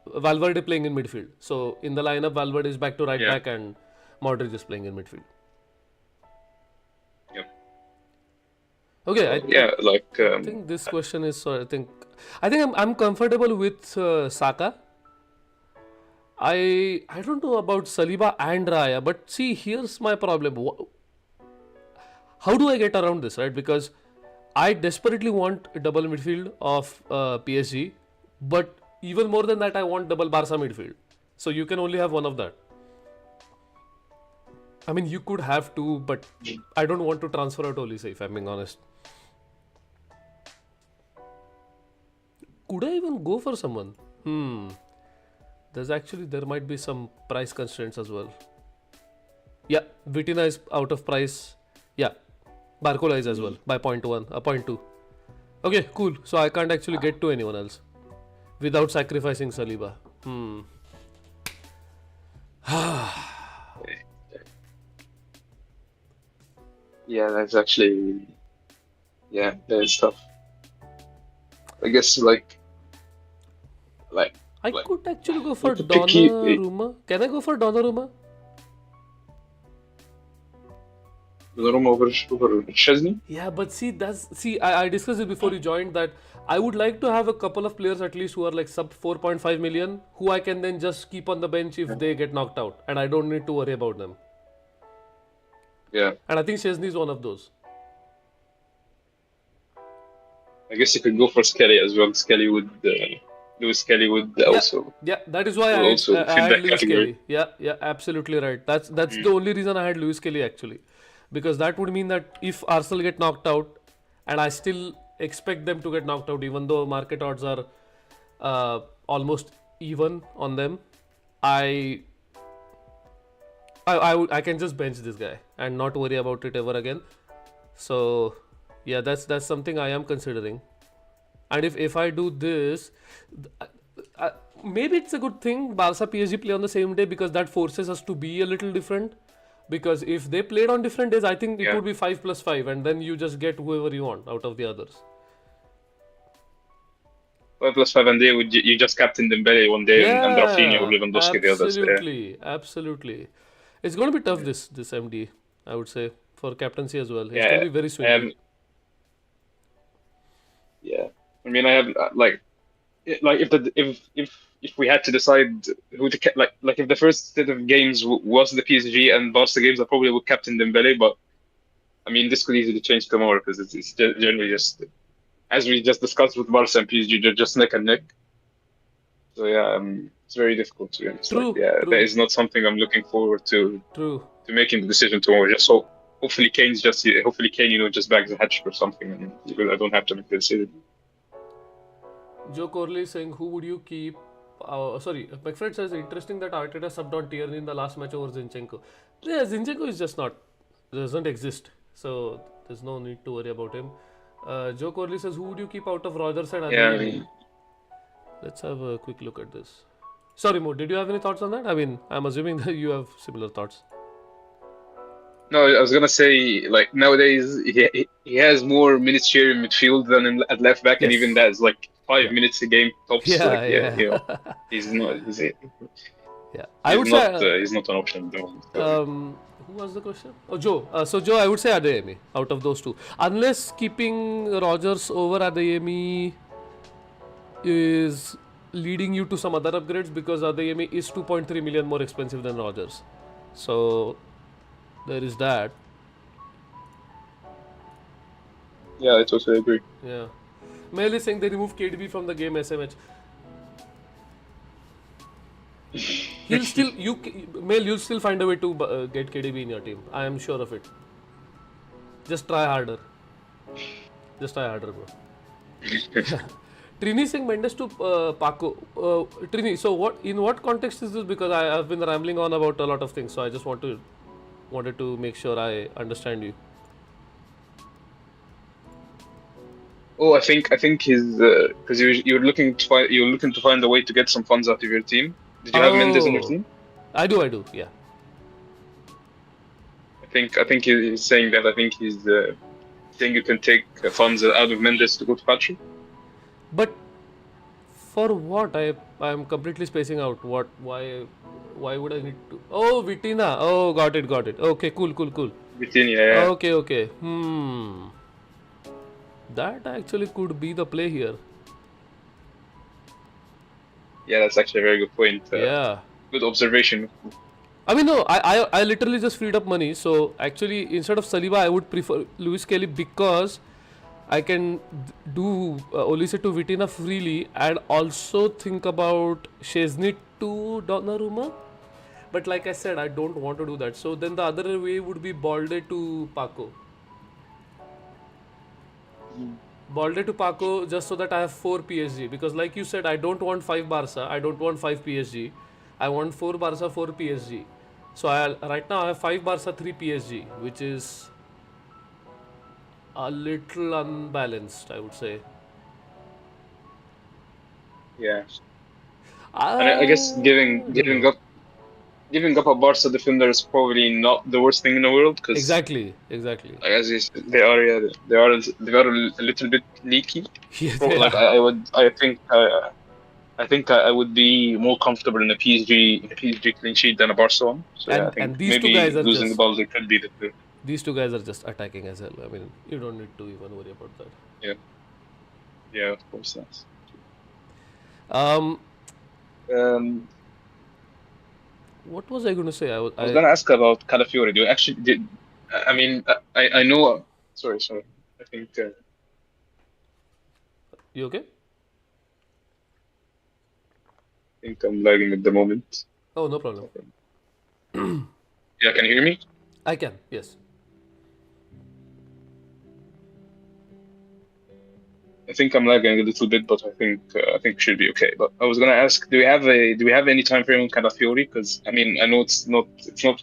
Valverde playing in midfield. So in the lineup, Valverde is back to right Yeah. back, and Modric is playing in midfield. Yep. Okay, So, yeah, like I think this question is. I think I'm comfortable with Saka. I don't know about Saliba and Raya, but see, here's my problem. How do I get around this, right? Because I desperately want a double midfield of PSG, but even more than that, I want double Barca midfield. So you can only have one of that. I mean, you could have two, but I don't want to transfer out Olise, if I'm being honest. Could I even go for someone? There might be some price constraints as well. Yeah, Vitina is out of price. Yeah, Barcola is as well by 0.1, 0.2. Okay, cool. So I can't actually get to anyone else without sacrificing Saliba. yeah, that's actually that's tough. I guess like I could actually go for the picky- Donnarumma. Can I go for Donnarumma? Donnarumma over Chesney. Yeah, but I discussed it before you joined that I would like to have a couple of players at least who are like sub 4.5 million who I can then just keep on the bench if they get knocked out and I don't need to worry about them. Yeah, And I think Chesney is one of those. I guess you could go for Skelly as well. Skelly would Lewis Skelly would also Yeah, that is why will also I fit had that Lewis category. Kelly. Yeah, absolutely right. That's the only reason I had Lewis Kelly actually, because that would mean that if Arsenal get knocked out, and I still expect them to get knocked out, even though market odds are almost even on them, I can just bench this guy and not worry about it ever again. So yeah, that's something I am considering. And if I do this, maybe it's a good thing Barca PSG play on the same day because that forces us to be a little different. Because if they played on different days, I think it would be 5+5, and then you just get whoever you want out of the others. 5+5, and you just captain Dembele one day and Rafinha or Lewandowski the others. Absolutely. It's going to be tough this MD, I would say, for captaincy as well. It's going to be very swingy. I mean, I have if we had to decide who to like if the first set of games was the PSG and Barca games, I probably would captain Dembele. But I mean, this could easily change tomorrow because it's generally just as we just discussed with Barca and PSG, they're just neck and neck. So yeah, it's very difficult to be honest. True. That is not something I'm looking forward to. True. To making the decision tomorrow. Just so hopefully Kane just bags a hat-trick or something, and I don't have to make the decision. Joe Corley saying, who would you keep? McFred says, interesting that Arteta subbed on Tierney in the last match over Zinchenko. Yeah, Zinchenko is just doesn't exist. So there's no need to worry about him. Joe Corley says, who would you keep out of Rodgers and Adeyemi? Let's have a quick look at this. Sorry, Mo, did you have any thoughts on that? I mean, I'm assuming that you have similar thoughts. No, I was gonna say like nowadays he has more minutes share in midfield than at left back, and even that is like 5 minutes a game tops. He's not. I would say he's not an option. Who was the question? Oh, Joe. So Joe, I would say Adeyemi out of those two, unless keeping Rodgers over Adeyemi is leading you to some other upgrades, because Adeyemi is 2.3 million more expensive than Rodgers. So there is that. Yeah, I totally agree. Yeah. Mel is saying they removed KDB from the game SMH. You'll still find a way to get KDB in your team. I am sure of it. Just try harder. Bro. Trini saying Mendes to Paco. Trini, so in what context is this? Because I have been rambling on about a lot of things, so I just wanted to make sure I understand you. Oh, I think his because you're looking to find a way to get some funds out of your team. Did you have Mendes in your team? I do. Yeah. I think he's saying that. I think think you can take funds out of Mendes to go to Patrick? But for what? I'm completely spacing out. What? Why would I need to? Oh, Vitina. Oh, got it, got it. Okay, cool. Vitinha, yeah. Okay. That actually could be the play here. Yeah, that's actually a very good point. Yeah. Good observation. I mean, no, I literally just freed up money. So actually, instead of Saliba, I would prefer Luis Kelly because I can do Olise to Vitina freely and also think about Szczesny to Donnarumma. But like I said, I don't want to do that. So then the other way would be Balde to Paco. Balde to Paco just so that I have 4 PSG. Because like you said, I don't want 5 Barca. I don't want 5 PSG. I want 4 Barca, 4 PSG. So right now I have 5 Barca, 3 PSG, which is a little unbalanced, I would say. Yeah. And I guess Don't giving up a Barca defender is probably not the worst thing in the world because, Exactly. as you said, they are a little bit leaky. Yeah, So, they like are. I think I would be more comfortable in a PSG clean sheet than a Barca one. So yeah, I think And these two guys maybe are losing the just ball they could be the two. attacking as hell. I mean, you don't need to even worry about that. Yeah, yeah, of course. That's Um, um. what was I going to say? I was gonna ask about Calafiori. Do you actually did? I mean, I know. Sorry. I You okay? think I'm lagging at the moment. Oh, no problem. Yeah, can you hear me? I can. Yes. I think I'm lagging a little bit, but I think we should be okay. But I was gonna ask, do we have any time frame on Calafiori? Because I mean, I know it's not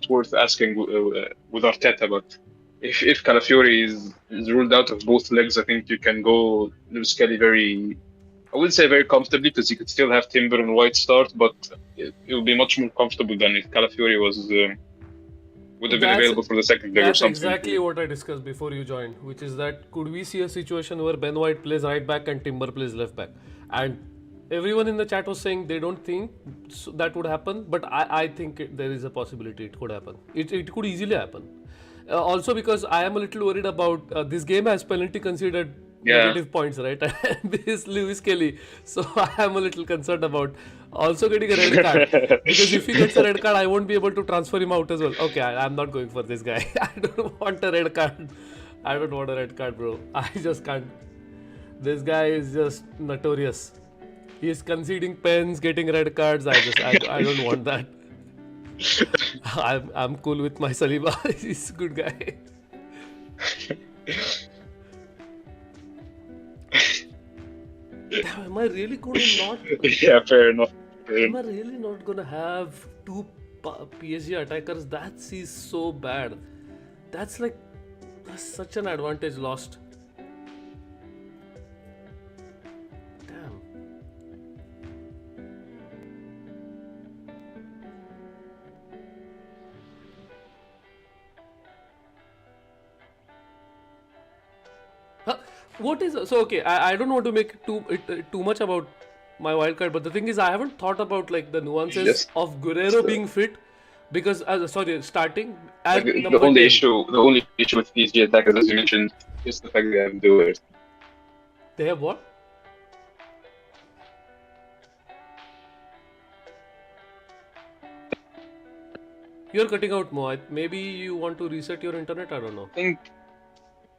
worth asking with Arteta, but if Calafiori is ruled out of both legs, I think you can go Lewis Kelly very. I wouldn't say very comfortably because you could still have Timber and White start, but it would be much more comfortable than if Calafiori would have been That's available for the second leg or that's something. exactly what I discussed before you joined, which is that could we see a situation where Ben White plays right back and Timber plays left back? And everyone in the chat was saying they don't think that would happen, but I think there is a possibility it could happen. It could easily happen. Also because I am a little worried about this game has penalty considered Yeah. negative points, right? And this is Lewis Kelly, so I am a little concerned about also getting a red card because if he gets a red card, I won't be able to transfer him out as well. Okay, I'm not going for this guy. I don't want a red card. I don't want a red card, bro. I just can't. This guy is just notorious. He is conceding pens, getting red cards. I don't want that. I'm cool with my Saliba. He's a good guy. Damn, am I really going to not? Yeah, fair enough. Am I really not going to have 2 PSG attackers? That is so bad. That's such an advantage lost. Damn. Huh? What is so okay? I don't want to make too much about my wildcard, but the thing is, I haven't thought about like the nuances Yes. of Guerrero being fit because starting Like at number 10. the only issue with PSG attackers, as you mentioned, is the fact they have doers. They have what? You're cutting out, Mo. Maybe you want to reset your internet. I don't know. I think,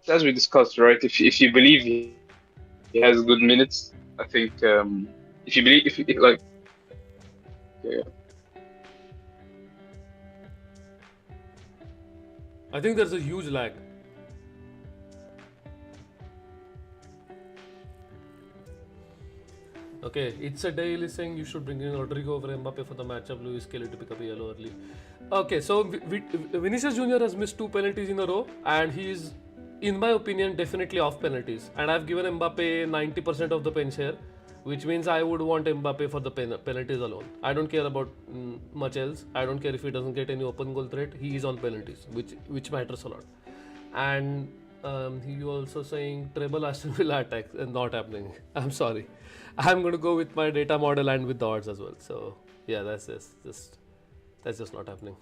as we discussed, right? If you believe he has good minutes, I think if you believe if like yeah. I think there's a huge lag. Okay, it's a daily saying you should bring in Rodrigo over Mbappe for the matchup. Luis Kelly to pick up a yellow early. Okay, so Vinicius Junior has missed 2 penalties in a row, and he is, in my opinion, definitely off penalties. And I've given Mbappe 90% of the pen share, which means I would want Mbappe for the penalties alone. I don't care about much else. I don't care if he doesn't get any open goal threat. He is on penalties, which matters a lot. And You also saying treble Aston Villa attack not happening. I'm sorry. I'm going to go with my data model and with the odds as well. So yeah, that's just not happening.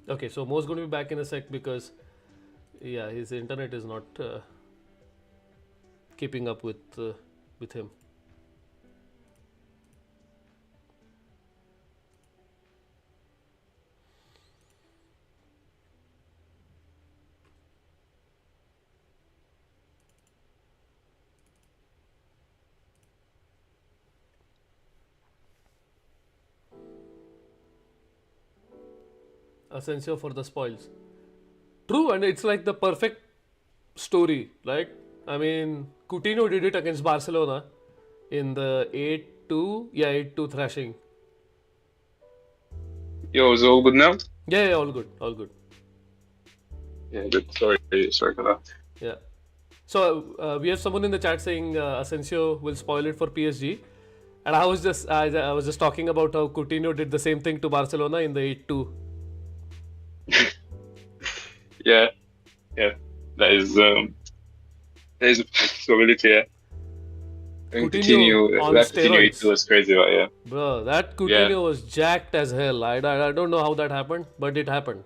Okay, so Mo's going to be back in a sec because yeah, his internet is not keeping up with him. Asensio for the spoils. True, and it's like the perfect story, right? I mean, Coutinho did it against Barcelona in the 8-2, yeah, 8-2 thrashing. Yo, is it all good now? Yeah, all good, all good. Yeah, good. Sorry for that. Yeah. So we have someone in the chat saying Asensio will spoil it for PSG, and I was just talking about how Coutinho did the same thing to Barcelona in the 8-2. Yeah, that is a possibility. Yeah, and Coutinho on that Coutinho steroids. was crazy, but yeah. Bro, that Yeah. Coutinho was jacked as hell. I don't know how that happened, but it happened.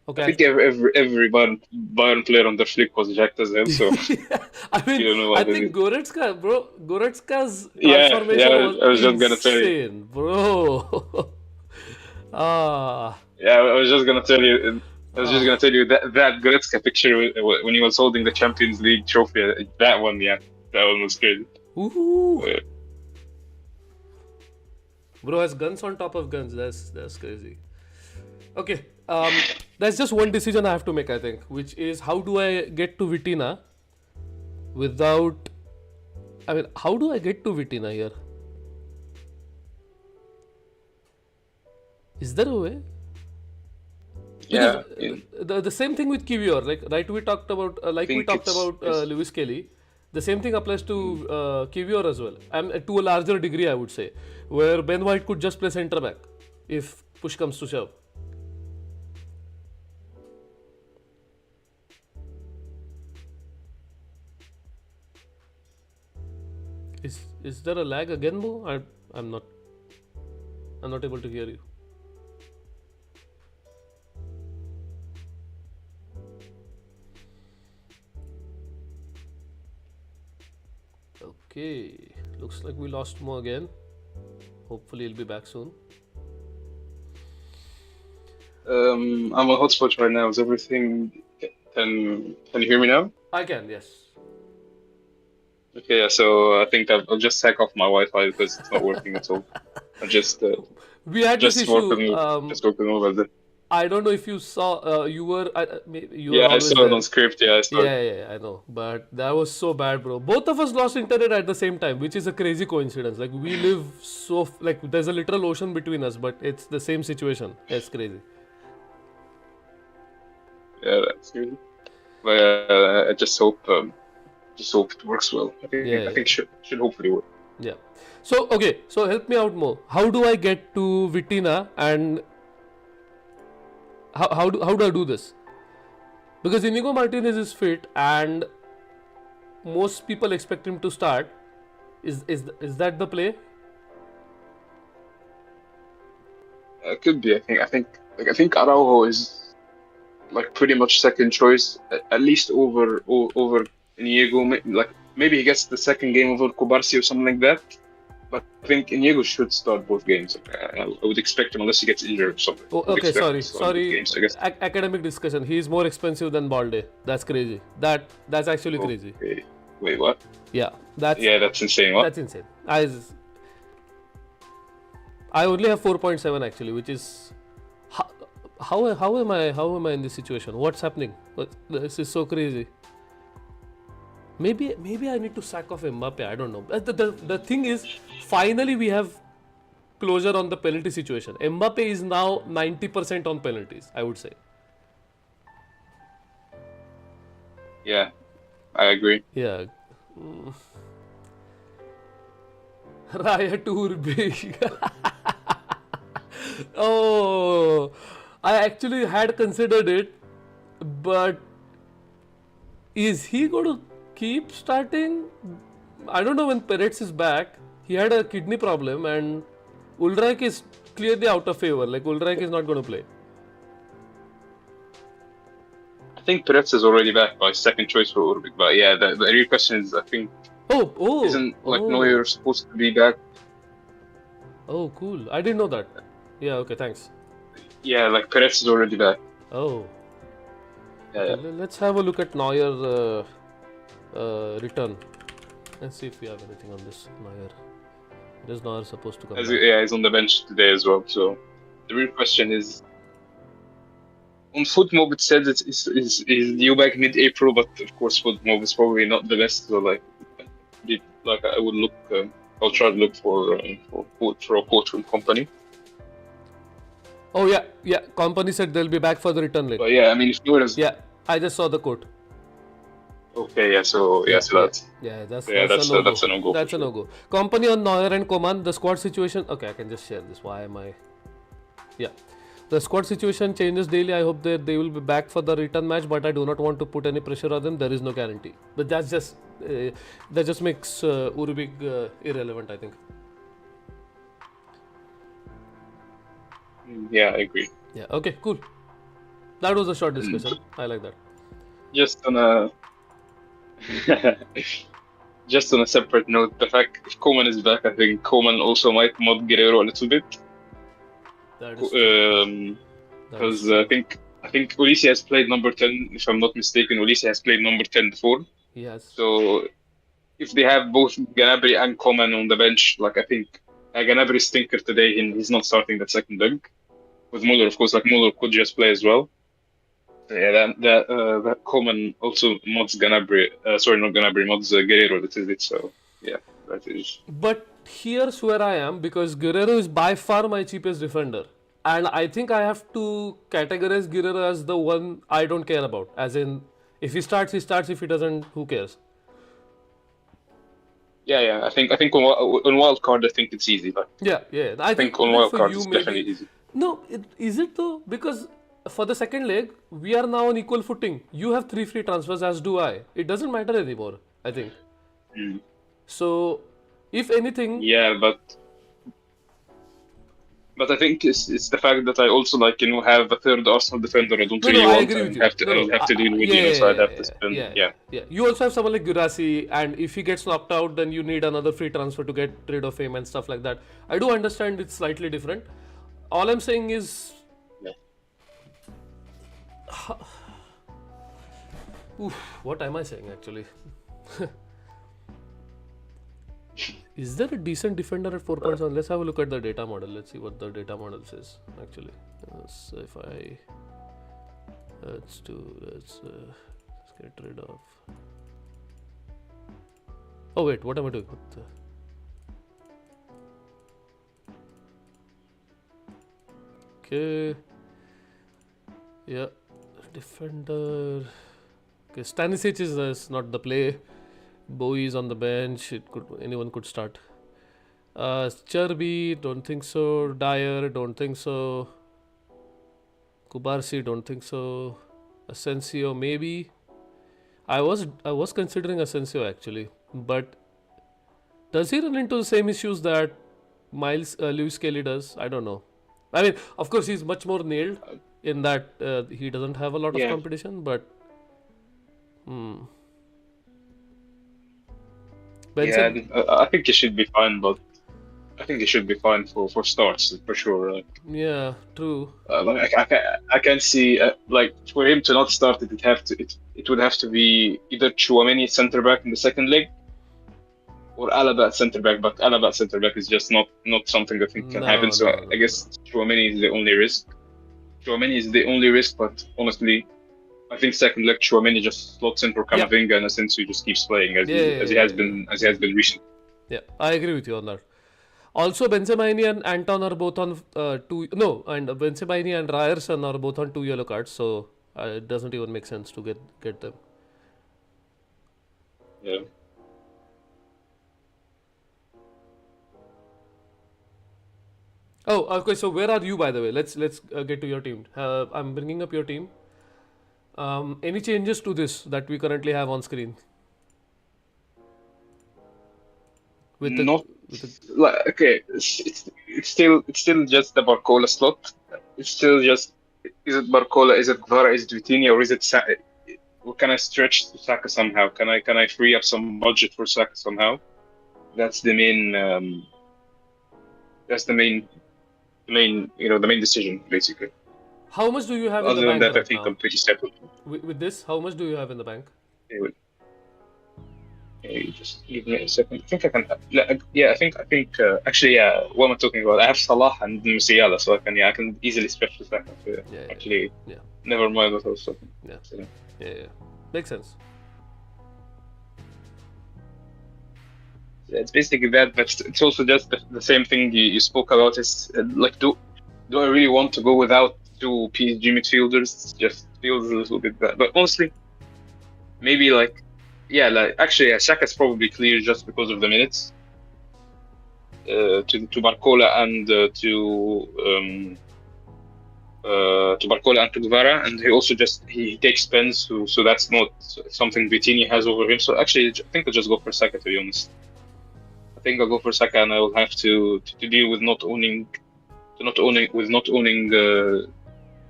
Okay. I think every Bayern player on the flick was jacked as hell, so I mean, you don't know I what it think is. Goretzka's Yeah, transformation was I was just gonna tell you. insane, bro. Ah, Yeah, I was just gonna tell you. I was just gonna tell you that Goretzka picture when he was holding the Champions League trophy. That one, yeah, that one was crazy. ooh. Yeah. Bro has guns on top of guns. That's crazy. Okay, that's just one decision I have to make, I think, which is how do I get to Vitina without. I mean, how do I get to Vitina here? Is there a way? Yeah, Because the same thing with Kiwior, like we talked about, it's- Lewis Kelly. The same thing applies to Kiwior as well. To a larger degree, I would say, where Ben White could just play centre back if push comes to shove. Is there a lag again, Mo? I'm not able to hear you. Okay, looks like we lost Mo again. Hopefully he'll be back soon. I'm on hotspot right now. Is everything? Can you hear me now? I can, yes. Okay, yeah. So I think I'll just hack off my Wi-Fi because it's not working at all. I just We had this issue. just work with mobile. Then. I don't know if you saw. You were. You were Yeah, I always saw it there. on script. Yeah, I saw it. Yeah, I know. But that was so bad, bro. Both of us lost internet at the same time, which is a crazy coincidence. Like we live like there's a literal ocean between us, but it's the same situation. It's crazy. Yeah, that's good. But I just hope it works well. I think it should hopefully work. Yeah. So okay. So help me out more. How do I get to Vitina and how do I do this? Because Inigo Martinez is fit and most people expect him to start. Is that the play? It could be. I think Araujo is like pretty much second choice, at least over Inigo. Like maybe he gets the second game over Kubarsi or something like that. But I think Inigo should start both games. I would expect him unless he gets injured or something. Oh, okay, sorry. Games, I guess. Academic discussion. He is more expensive than Balde. That's crazy. That's actually crazy. Wait, what? Yeah, that's insane. What? That's insane. I only have 4.7 actually, which is how am I in this situation? What's happening? This is so crazy. Maybe I need to sack off Mbappe. I don't know. The thing is, finally we have closure on the penalty situation. Mbappe is now 90% on penalties, I would say. Yeah, I agree. Yeah. Raya Tour big. Oh, I actually had considered it, but is he going to keep starting? I don't know when Peretz is back. He had a kidney problem, and Ulreich is clearly out of favor. Like, Ulreich is not going to play. I think Peretz is already back by second choice for Urbic. But yeah, the real question is, I think, isn't like Neuer supposed to be back? Oh, cool. I didn't know that. Yeah, okay, thanks. Yeah, like Peretz is already back. Oh, Yeah, okay, yeah. let's have a look at Neuer return and see if we have anything on this Neuer. Is Neuer supposed to come back? Yeah, he's on the bench today as well. So the real question is, on FootMob it says is due back mid-April, but of course FootMob is probably not the best. So like I would look, I'll try to look for a quote from company. Oh yeah. Company said they'll be back for the return leg. But yeah, I mean, if Neuer is Yeah, I just saw the quote. okay, yeah, so that's a no-go. That's a no-go. Company on Neuer and Coman. The squad situation. Okay, I can just share this. Why am I? Yeah. The squad situation changes daily. I hope that they will be back for the return match, but I do not want to put any pressure on them. There is no guarantee. But that just makes Urbig irrelevant, I think. Yeah, I agree. Yeah. Okay. Cool. That was a short discussion. I like that. Just on a just on a separate note, the fact if Koeman is back, I think Koeman also might mod Guerrero a little bit. That is true. Because I think Ulisse has played number 10, if I'm not mistaken. Ulisse has played number 10 before. Yes. So if they have both Gnabry and Koeman on the bench, like I think Gnabry stinker today, and he's not starting that second leg. With Muller, of course, like Muller could just play as well. Yeah, that Koeman also mods Gnabry. Sorry, not Gnabry, mods Guerrero. That is it. So yeah, that is. But here's where I am, because Guerrero is by far my cheapest defender. And I think I have to categorize Guerrero as the one I don't care about. As in, if he starts, he starts. If he doesn't, who cares? Yeah. I think on Wildcard, I think it's easy. But Yeah. I think on even for Wildcard, you, it's definitely maybe. easy. No, is it though? Because for the second leg, we are now on equal footing. You have 3 free transfers, as do I. It doesn't matter anymore, I think. So, if anything. Yeah, but I think it's the fact that I also have a third Arsenal defender I don't really I want agree with and you. have to deal with, so I'd have to spend. Yeah. You also have someone like Gurasi, and if he gets knocked out, then you need another free transfer to get rid of him and stuff like that. I do understand it's slightly different. All I'm saying is, what am I saying actually? Is there a decent defender at 4.7? Let's have a look at the data model. Let's see what the data model says actually. If I let's get rid of. Oh wait, what am I doing? Okay. Yeah, defender. Okay, Stanisic is not the play. Bowie is on the bench. Anyone could start. Cherby, don't think so. Dyer, don't think so. Kubarsi, don't think so. Asensio, maybe. I was considering Asensio actually, but does he run into the same issues that Lewis Kelly does? I don't know. I mean, of course, he's much more nailed in that he doesn't have a lot of competition, but. Benson? Yeah, I think he should be fine, but I think he should be fine for starts for sure. Yeah, true. I can see for him to not start it would have to be either Chouameni centre back in the second leg or Alaba at centre back, but Alaba at centre back is just not something I think can happen. So I guess Chouameni is the only risk. But honestly, I think second leg Chouameni just slots in for Camavinga and Asensio just keeps playing as he has been recently. Yeah, I agree with you on that. Also, Benzemaini and Anton are both on and Benzemaini and Ryerson are both on 2 yellow cards, so it doesn't even make sense to get them. Yeah. Oh, okay. So where are you, by the way? Let's get to your team. I'm bringing up your team. Any changes to this that we currently have on screen with the Not with the like okay, it's still just the Barcola slot. It's still just is it Barcola, is it Guevara, is it Vitinha, or is it or can I stretch to Saka somehow? Can I free up some budget for Saka somehow? That's the main that's the main decision basically. How much do you have in the Other than bank that, I right think now? I'm pretty settled. With this, how much do you have in the bank? Anyway, just give me a second. I think I can. Yeah, I think. Actually, yeah. What am I talking about? I have Salah and Musiala, so I can easily stretch the second. So, yeah. Yeah, Actually, yeah, never mind what I was talking. yeah, So, yeah. Makes sense. yeah, it's basically that, but it's also just the same thing you spoke about. Is like, do I really want to go without two PSG midfielders? It just feels a little bit bad. But honestly, maybe like, yeah, like actually, Saka's probably clear just because of the minutes. To Barcola and to Barcola and to Guevara, and he also just he takes pens, so that's not something Vitinha has over him. So actually, I think I'll just go for Saka, to be honest. I think I'll go for Saka, and I will have to deal with not owning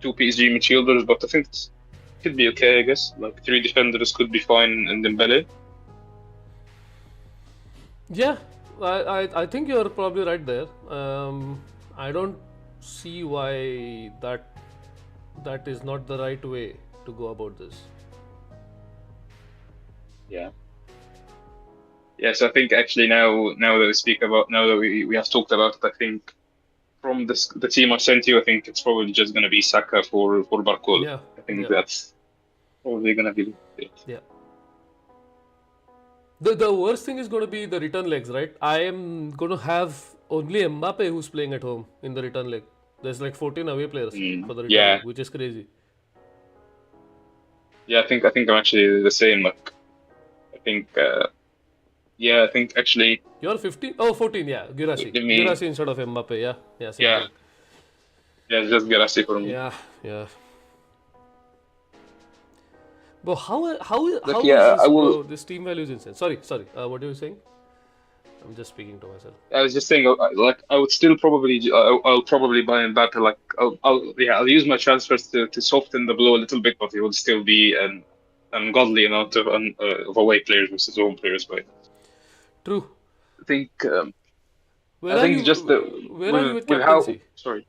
two PSG midfielders, but I think it could be okay. I guess like three defenders could be fine in Dembele. Yeah, I think you're probably right there. I don't see why that is not the right way to go about this. Yeah. Yes, I think actually now that we have talked about it, I think from the team I sent you, I think it's probably just gonna be Saka for Barcola. Yeah, I think yeah, that's probably gonna be it. yeah. The worst thing is going to be the return legs, right? I am going to have only Mbappe who's playing at home in the return leg. There's like 14 away players for the return Yeah, leg, which is crazy. yeah. I think I'm actually the same. Like, I think yeah, I think actually You're 15? Oh, 14, yeah. Girassi. give me Girassi instead of Mbappe, yeah. Yeah, same yeah, thing. yeah. Just Garasi for me. Yeah, yeah. But Like, how is yeah, this, I will. bro? This team value is insane. Sorry, sorry. What are you saying? I'm just speaking to myself. I was just saying, like, I would still probably, I'll probably buy Mbappe. Like, I'll use my transfers to soften the blow a little bit, but it will still be an ungodly amount of away players versus home players. But True. I think, Where I are think you? just Where are you with with how, captaincy? sorry.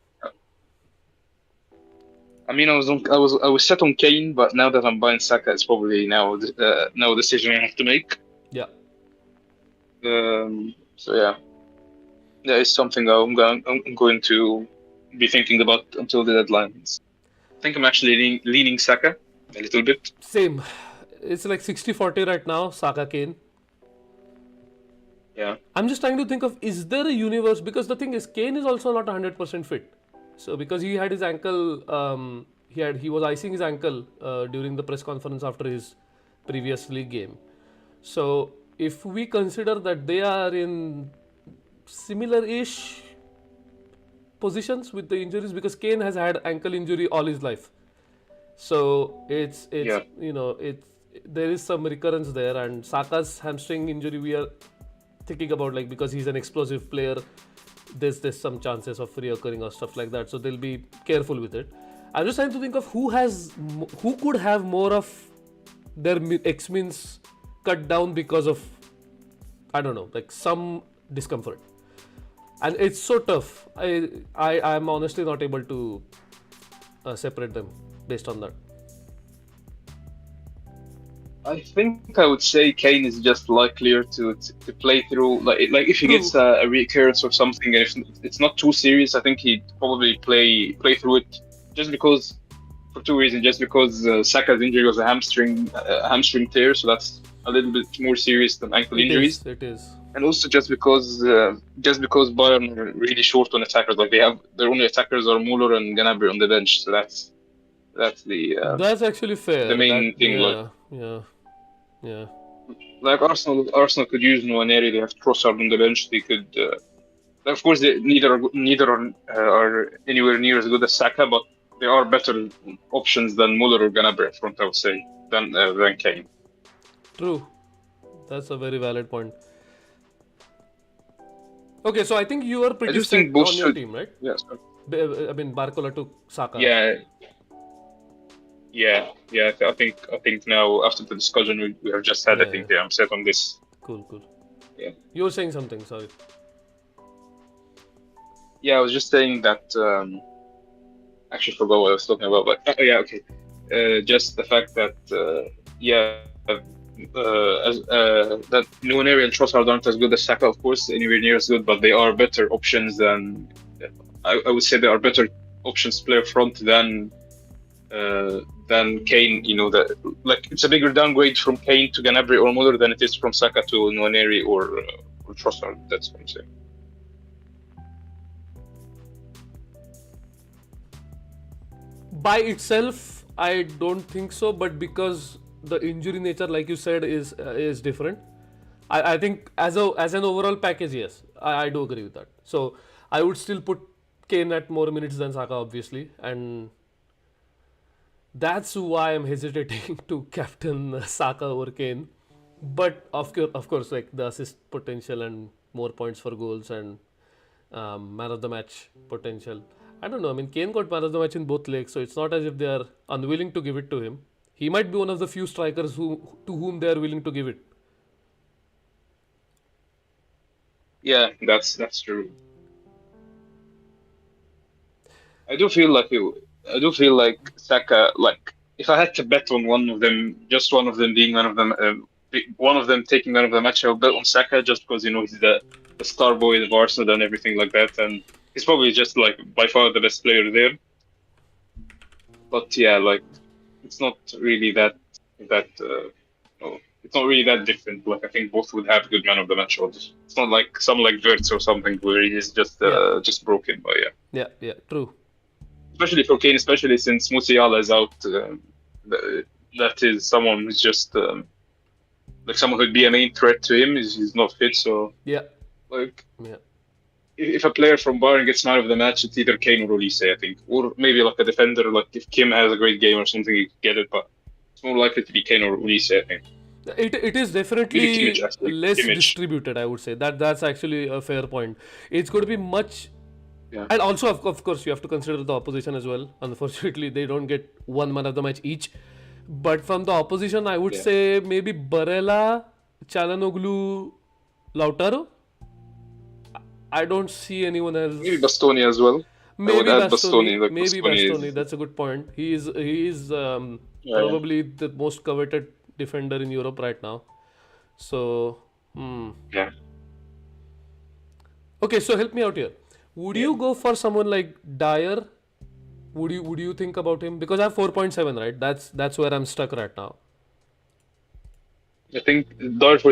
I mean, I was set on Kane, but now that I'm buying Saka, it's probably now a decision I have to make. Yeah. So yeah, that is something I'm going to be thinking about until the deadline. I think I'm actually leaning Saka a little bit. Same. It's like 60-40 right now, Saka Kane. Yeah, I'm just trying to think of, is there a universe, because the thing is Kane is also not 100% fit. So because he had his ankle, he was icing his ankle during the press conference after his previous league game. So if we consider that they are in similar-ish positions with the injuries, because Kane has had ankle injury all his life, so it's yeah, it's there is some recurrence there, and Saka's hamstring injury we are thinking about, like, because he's an explosive player, there's some chances of reoccurring or stuff like that, so they'll be careful with it. I'm just trying to think of who could have more of their X-Mins cut down because of, I don't know, like some discomfort, and it's so tough. I'm honestly not able to separate them based on that. I think I would say Kane is just likelier to play through. Like if he True. gets a recurrence or something, and if it's not too serious, I think he'd probably play through it. Just because, for two reasons. Just because Saka's injury was a hamstring tear, so that's a little bit more serious than ankle It injuries. is. It is. And also just because Bayern are really short on attackers, like their only attackers are Muller and Gnabry on the bench, so that's That's actually the fair. That main thing. yeah, yeah, yeah. Like Arsenal could use Nwaneri. They have Trossard on the bench. They could. Of course, are anywhere near as good as Saka, but there are better options than Muller or Gnabry up front, I would say, than Kane. True. That's a very valid point. Okay, so I think you are I pretty do think set both on your should. team, right? Yes. I mean, Barcola to Saka. Yeah, yeah. I think now after the discussion we have just had, I Yeah, yeah. think I'm set on this. Cool, cool. Yeah, You were saying something, sorry. yeah. I was just saying that. Actually, forgot what I was talking about, but yeah, okay. Just the fact that yeah, that Nwaneri and Trossard aren't as good as Saka, of course, anywhere near as good, but they are better options than. I would say they are better options to play up front than Kane. You know that like it's a bigger downgrade from Kane to Gnabry or Muller than it is from Saka to Nwaneri or Trossard. That's what I'm saying. By itself, I don't think so, but because the injury nature, like you said, is different. I think as an overall package, yes, I do agree with that. So I would still put Kane at more minutes than Saka, obviously, and that's why I'm hesitating to captain Saka over Kane. But of course, like the assist potential and more points for goals and man of the match potential. I don't know. I mean, Kane got man of the match in both legs, so it's not as if they are unwilling to give it to him. He might be one of the few strikers to whom they are willing to give it. Yeah, that's true. I do feel like Saka. Like if I had to bet on one of them, just one of them being one of them taking man of the match, I'll bet on Saka just because he's the star boy of Arsenal and everything like that, and he's probably just like by far the best player there. But yeah, like it's not really that. No, it's not really that different. Like I think both would have good man of the match odds. It's not like some like Wirtz or something where he's Yeah, just broken. But yeah. yeah, true. Especially for Kane, especially since Musiala is out. That is someone who's just like someone who'd be a main threat to him. He's not fit, so Yeah, like yeah. if a player from Bayern gets man of the match, it's either Kane or Olise, I think, or maybe like a defender. Like if Kim has a great game or something, he could get it, but it's more likely to be Kane or Olise, I think. It is Maybe Kimmich definitely actually. less Kimmich, distributed. I would say that's actually a fair point. It's going to be much, yeah, and also of course you have to consider the opposition as well. Unfortunately, they don't get one man of the match each. But from the opposition, I would yeah. say maybe Barella, Çalhanoğlu, Lautaro. I don't see anyone Maybe else. Bastoni as well. I would Maybe add Bastoni. Bastoni. Like Maybe Bastoni Bastoni. is, That's a good point. He is yeah, yeah. probably the most coveted defender in Europe right now. So, Yeah. okay. So help me out here. Would Yeah. you go for someone like Dyer? Would you think about him? Because I have 4.7, right? That's where I'm stuck right now. I think Dar is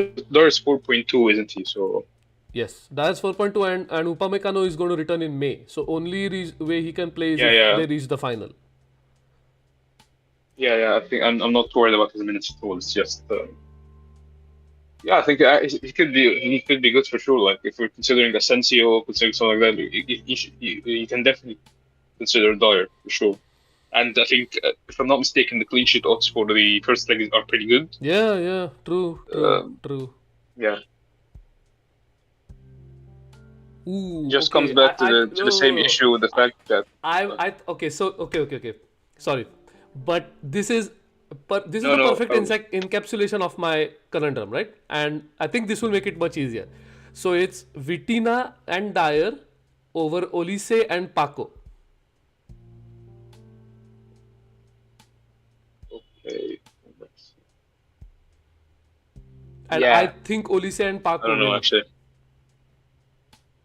4.2, isn't he? So Yes, Dyer's 4.2 and Upamecano is going to return in May. So only way he can play is yeah, if yeah, they reach the final. yeah. I think I'm not worried about his minutes at all. It's just yeah. I think he could be good for sure. Like if we're considering Asensio, considering something like that, you can definitely consider Dyer for sure. And I think if I'm not mistaken, the clean sheet odds for the first leg are pretty good. Yeah, yeah, true, true, Um, true. yeah, Ooh, just comes okay. back to I the no, no, same no, no. issue with the fact that Okay. So okay. Sorry, but this is no, the no, perfect encapsulation of my conundrum, right? And I think this will make it much easier. So it's Vitina and Dyer over Olise and Paco, okay, and I yeah, think Olise and I Paco don't know win. actually.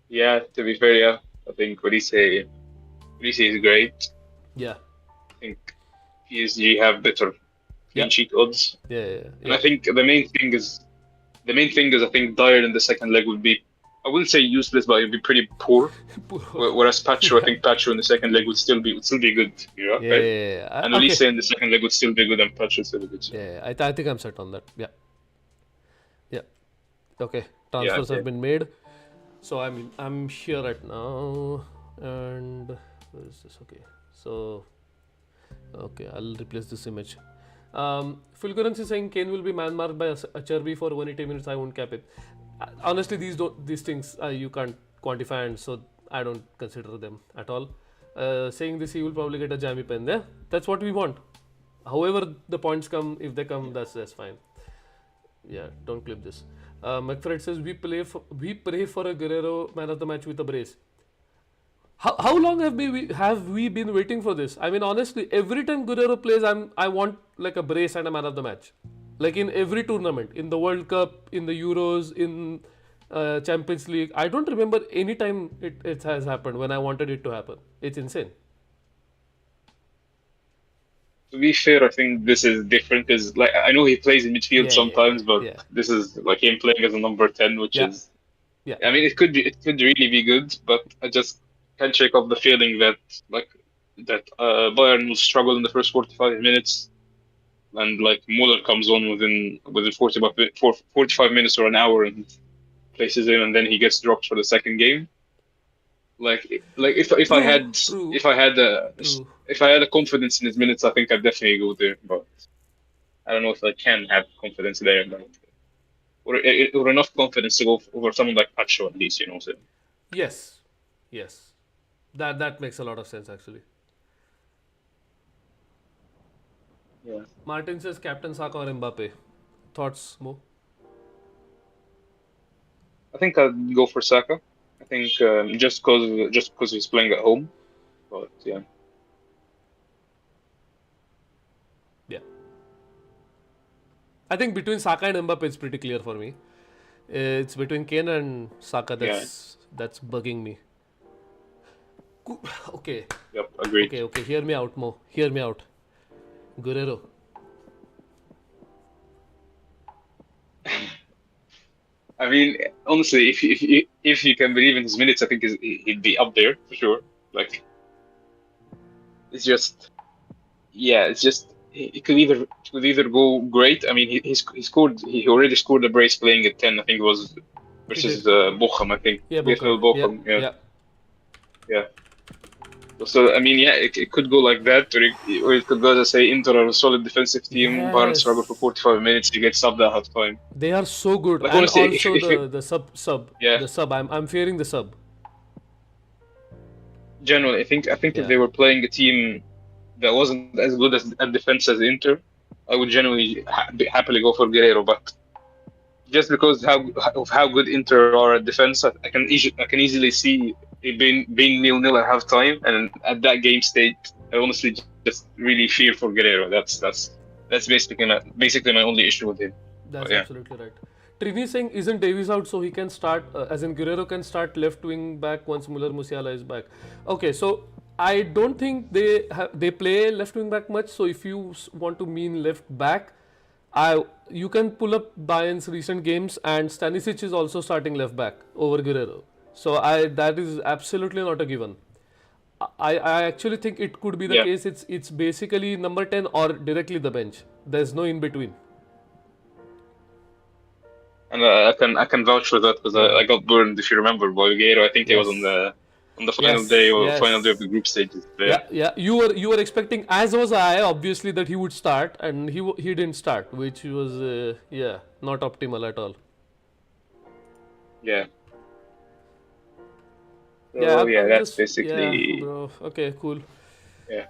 Yeah, to be fair, yeah, I think Olise is great. Yeah, I think PSG have better yeah, clean sheet odds, yeah, and I yeah. think the main thing is I think Dyer in the second leg would be, I wouldn't say useless, but it'd be pretty poor. Whereas Pacho, I Yeah, think Pacho in the second leg would still be good, yeah, right? yeah, yeah. And Okay. Olise in the second leg would still be good, and Pacho would still be good. So. Yeah, I think I'm set on that. Yeah, yeah. Okay, Yeah, transfers have okay. been made. So I'm here right now, and where is this? Okay, so okay, I'll replace this image. Fulgurance is saying Kane will be man marked by a Cherby for 180 minutes. I won't cap it. Honestly, these things you can't quantify, and so I don't consider them at all. Saying this, he will probably get a jammy pen. Yeah, that's what we want. However, the points come, if they come, that's fine. Yeah, don't clip this. McFred says we pray for a Guerrero man of the match with a brace. How long have we been waiting for this? I mean, honestly, every time Guerrero plays, I want like a brace and a man of the match. Like in every tournament, in the World Cup, in the Euros, in Champions League. I don't remember any time it has happened when I wanted it to happen. It's insane. To be fair, I think this is different because like I know he plays in midfield Yeah, yeah, sometimes, but yeah, this is like him playing as a number 10, which yeah, is yeah. I mean it could really be good, but I just can't shake off the feeling that like Bayern will struggle in the first 45 minutes, and like Muller comes on within 45 minutes or an hour and places him, and then he gets dropped for the second game. Like if I True, had true, if I had true. if I had a confidence in his minutes, I think I'd definitely go there. But I don't know if I can have confidence there, but, or enough confidence to go over someone like Pacho at least, you know. So Yes, yes. That makes a lot of sense actually. yeah, Martin says Captain Saka or Mbappe. Thoughts, Mo? I think I'd go for Saka. I think just because he's playing at home, but yeah, Yeah. I think between Saka and Mbappe, it's pretty clear for me. It's between Kane and Saka yeah, that's bugging me. Okay, yep, agreed. okay. Hear me out, Mo. Hear me out. Guerrero. I mean, honestly, if you can believe in his minutes, I think he'd be up there for sure. Like it's just yeah, it's just it could either go great. I mean, he already scored a brace playing at 10. I think it was He versus did. Bochum. I think Yeah, Bochum. VfL Yeah, Bochum. Yeah, yeah. yeah. So I mean, yeah, it could go like that, or it could go as I say, Inter are a solid defensive team. Bayern struggle for Yes. 45 minutes. You get subbed at half time. They are so good. Like And honestly, also if it, the sub. yeah, The sub. I'm fearing the sub. generally, I think if Yeah. they were playing a team that wasn't as good as at defense as Inter, I would generally happily go for Guerrero. But just because how good Inter are at defense, I can easily see it being 0-0 at halftime, and at that game state, I honestly just really fear for Guerrero. That's basically my only issue with him. But That's yeah, absolutely right. Trini saying isn't Davies out, so he can start, as in Guerrero can start left wing back once Muller Musiala is back. Okay, so I don't think they play left wing back much. So if you want to mean left back, you can pull up Bayern's recent games, and Stanisic is also starting left back over Guerrero. So that is absolutely not a given. I actually think it could be the yeah, case. It's basically number 10 or directly the bench. There's no in between. and I can vouch for that because I, Yeah. I got burned. If you remember, by Guerrero, I think he was on Yes. the final day Yes. or final day of Yes. the group stages. Yeah, Yeah. Yeah. You were expecting, as was I, obviously, that he would start, and he didn't start, which was yeah, not optimal at all. yeah. Yeah. So yeah, I'm that's just yeah, basically bro. Okay. Cool. yeah.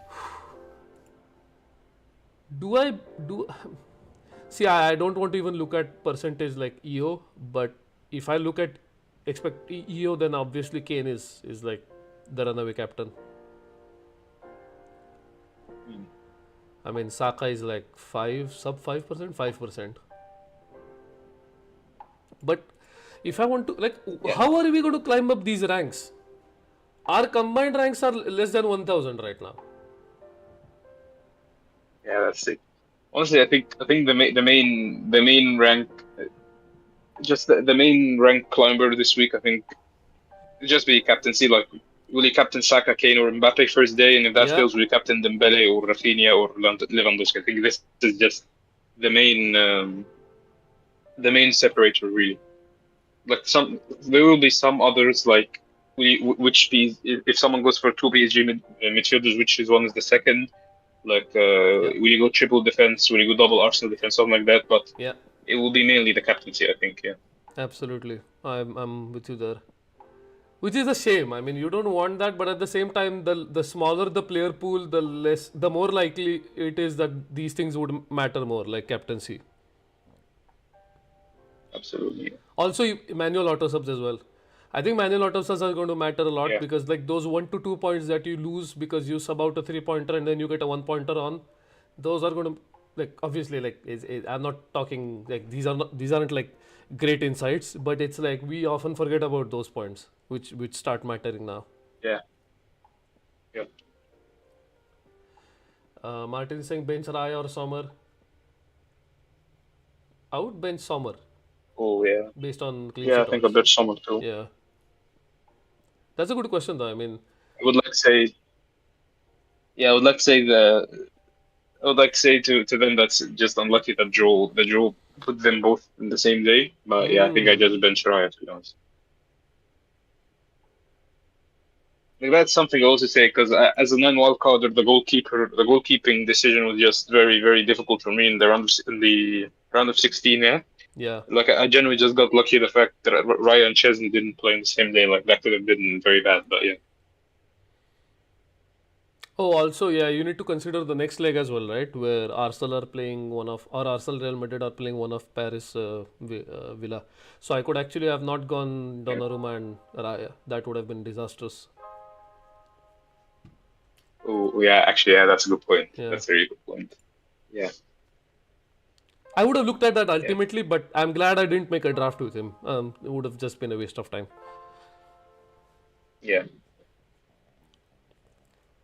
Do I do? See, I don't want to even look at percentage like EO, but if I look at expect EO, then obviously Kane is like the runaway captain. Hmm. I mean, Saka is like sub 5%, 5%. But if I want to, like, Yeah, how are we going to climb up these ranks? Our combined ranks are less than 1000 right now. yeah, that's it. Honestly, I think the main rank, just the main rank climber this week. I think it'll just be captaincy. Like, will you captain Saka, Kane, or Mbappe first day? And if that Yeah, fails, will you captain Dembele or Rafinha or Lewandowski? I think this is just the main um, the main separator, really. like there will be some others like which piece if someone goes for two PSG midfielders, which is one is the second, like will you go triple defense, will you go double Arsenal defense, something like that. But Yeah, it will be mainly the captaincy, I think. Yeah. absolutely. I'm with you there. Which is a shame. I mean, you don't want that, but at the same time, the smaller the player pool, the more likely it is that these things would matter more, like captaincy. Absolutely. Also, manual auto subs as well. I think manual auto subs are going to matter a lot Yeah. because like those 1 to 2 points that you lose because you sub out a 3 pointer and then you get a 1 pointer on, those are going to like obviously like I'm not talking like these aren't like great insights, but it's like we often forget about those points which start mattering now. Yeah. Yeah. Martin is saying bench Rai or Sommer. I would bench Sommer Oh yeah. based on clean Yeah, I sheet think a odds. bit summer too. Yeah, that's a good question though. I mean, I would like to say, yeah, I would like to say I would like to say to them that's just unlucky that Joel put them both in the same day. But yeah, I think I just bench Raya, to be honest. Like, that's something I also say because as a non-wildcarder, the goalkeeping decision was just very, very difficult for me in the round of 16. Yeah, yeah. like I genuinely just got lucky the fact that Raya and Chesney didn't play in the same day. Like that could have been very bad. But yeah, Oh, also, yeah, you need to consider the next leg as well, right? Where Arsenal are playing or Arsenal Real Madrid are playing one of Paris Villa. So I could actually have not gone yeah. Donnarumma and Raya. That would have been disastrous. Oh yeah, actually, yeah, that's a good point. Yeah. That's a very good point. Yeah, I would have looked at that yeah, ultimately, but I'm glad I didn't make a draft with him. It would have just been a waste of time. yeah.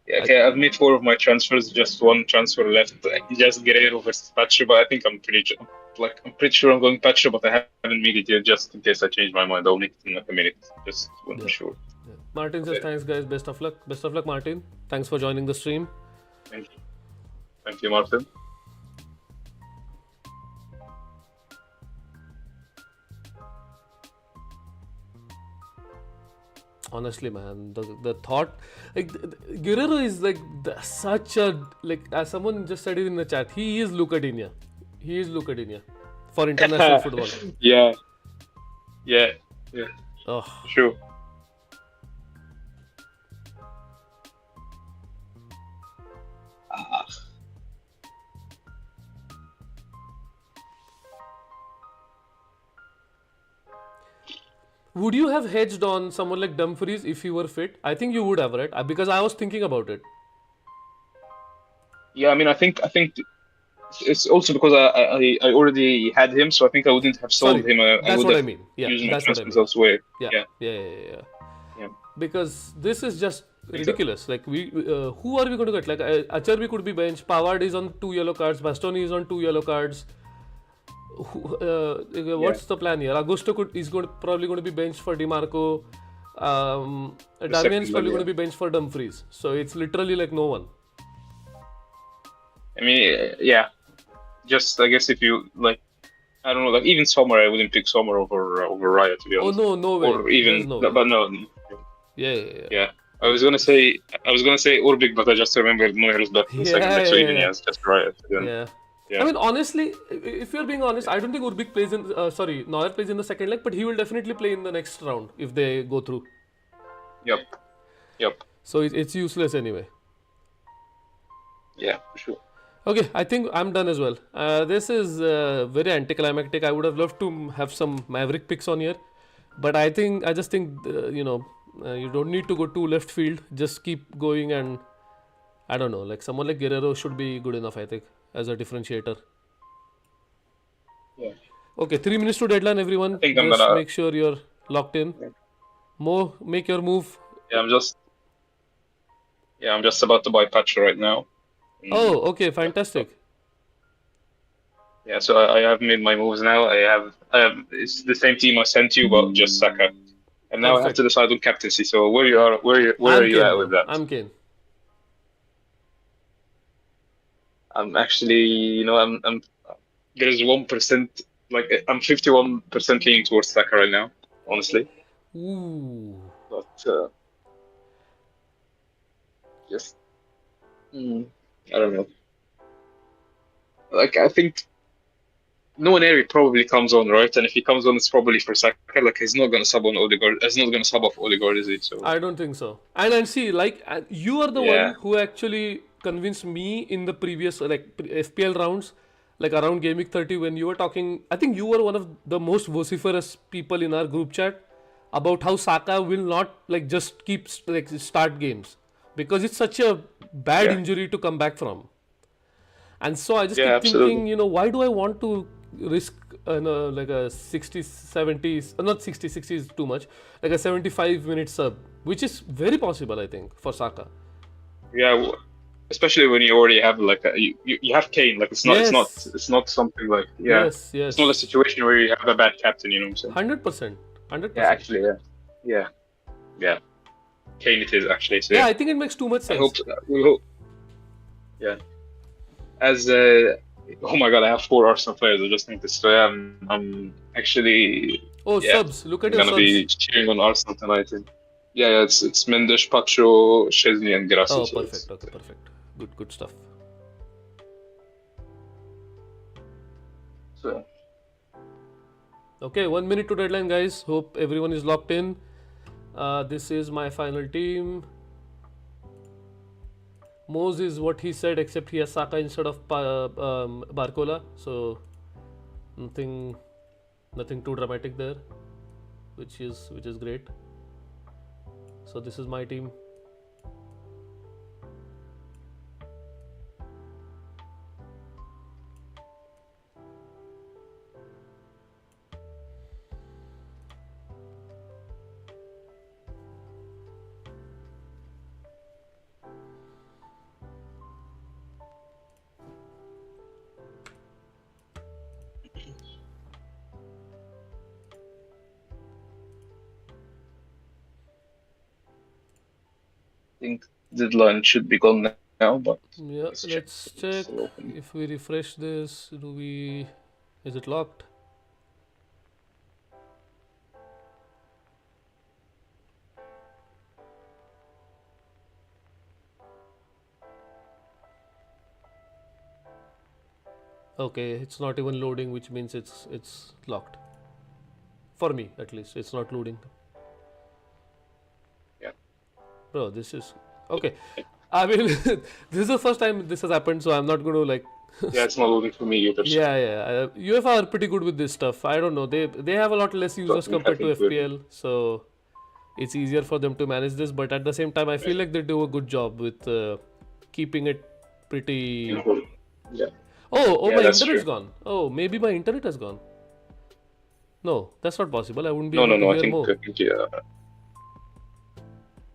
Yeah, I, okay, I've made four of my transfers, just one transfer left. Just Guerrero versus Pacho, but I think I'm pretty sure I'm going Pacho, but I haven't made it yet, just in case I change my mind. I'll make it in like a minute, just when I'm yeah. sure. Yeah. Martin says, Okay, thanks, guys. Best of luck. Best of luck, Martin. Thanks for joining the stream. thank you, Martin. Honestly, man, the thought, like Guerrero is like such a like as someone just said it in the chat. He is Lucadinha. He is Lucadinha for international football. Yeah, yeah, yeah, Oh, sure. Ah, would you have hedged on someone like Dumfries if he were fit? I think you would have, right? Because I was thinking about it. yeah, I mean, I think it's also because I already had him, so I think I wouldn't have sold Sorry, him. I that's would what I have mean. Yeah, used my that's what I transfers mean. elsewhere. Yeah, Yeah, yeah, yeah, yeah. Yeah. yeah, Because this is just exactly. ridiculous. Like who are we going to get? Like Acharbi could be benched. Pavard is on 2 yellow cards. Bastoni is on 2 yellow cards. Yeah, What's the plan here? Augusto is probably going to be benched for Dimarco. the Darmian is second leg. probably going Yeah. to be benched for Dumfries. So it's literally like no one. I mean, yeah. Just I guess if you like, I don't know, like even Sommer, I wouldn't pick Sommer over Raya, to be Oh honest. no, no way. Or There's even, no way. but no, Yeah, yeah, yeah. yeah. I was gonna say Urbik, but I just remembered Neuer is back in the second Yeah, leg, so yeah, even yeah. it's just Raya. Then Yeah. I yeah, mean, honestly, if you're being honest, I don't think Urbik plays in. Sorry, Neuer plays in the second leg, but he will definitely play in the next round if they go through. yep, yep, So it's useless anyway. yeah, for sure. Okay, I think I'm done as well. This is very anticlimactic. I would have loved to have some Maverick picks on here, but I just think you don't need to go to left field. Just keep going, and I don't know, like someone like Guerrero should be good enough. I think as a differentiator. Yeah, Okay, 3 minutes to deadline, I everyone. think I'm Just gonna. make sure you're locked in. Mo, make your move. Yeah, I'm just about to buy Patch right now. Oh, okay, Yeah, so fantastic. yeah, so I have made my moves now. It's the same team I sent you, but just Saka. And now I have to Perfect. decide on captaincy. So where are I'm you Kane, at with bro. that? I'm Kane. I'm actually, there's 1%, like I'm 51% leaning towards Saka right now. honestly. Ooh. But just I don't know. Like I think no Nwaneri probably comes on, right? And if he comes on, it's probably for Saka. Like he's not gonna sub on Odegaard. He's not gonna sub off Odegaard, is he? So I don't think so. And see, like you are the yeah, one who actually convinced me in the previous FPL rounds, like around Gameweek 30 when you were talking. I think you were one of the most vociferous people in our group chat about how Saka will not like just keep like start games because it's such a bad yeah, injury to come back from. And so I just yeah, keep absolutely. thinking, why do I want to risk like a 60, 70s, not 60, 60 is too much, like a 75-minute sub, which is very possible, I think, for Saka. Yeah, especially when you already have like you have Kane. Like Yes, it's not something like yeah, yes, it's not a yes. situation where you have a bad captain. You know what I'm saying? 100%. Yeah, 100%. actually, yeah, yeah, yeah. Kane it is actually. So Yeah, yeah, I think it makes too much I sense. hope we hope. Yeah, as oh my god, I have 4 Arsenal players. I just think this. So yeah, I'm actually Oh, yeah, subs. Look at I'm your gonna subs. be cheering on Arsenal tonight. And, yeah, it's Mendes, Pacho, Chesney, and Gracia. Oh, So perfect. Okay, perfect. Good, good stuff. so Okay, 1 minute to deadline, guys. Hope everyone is locked in. This is my final team. Mose is what he said, except he has Saka instead of Barcola. So nothing, nothing too dramatic there, which is great. So this is my team. I think deadline should be gone now, but Yeah, let's check. let's It's check still open. if we refresh this. Do we? Is it locked? Okay, it's not even loading, which means it's locked. For me, at least, it's not loading. Yeah, Bro, this is okay. I mean, this is the first time this has happened, so I'm not going to like. yeah, it's not loading for me either. So Yeah, yeah. UEFA are pretty good with this stuff. I don't know. They have a lot less users I compared to think we're FPL, so it's easier for them to manage this. But at the same time, I yeah, feel like they do a good job with keeping it pretty. yeah, Oh, yeah, my that's internet's true. gone. Oh, maybe my internet has gone. No, that's not possible. I wouldn't be No, able no, to no. hear more. I think yeah.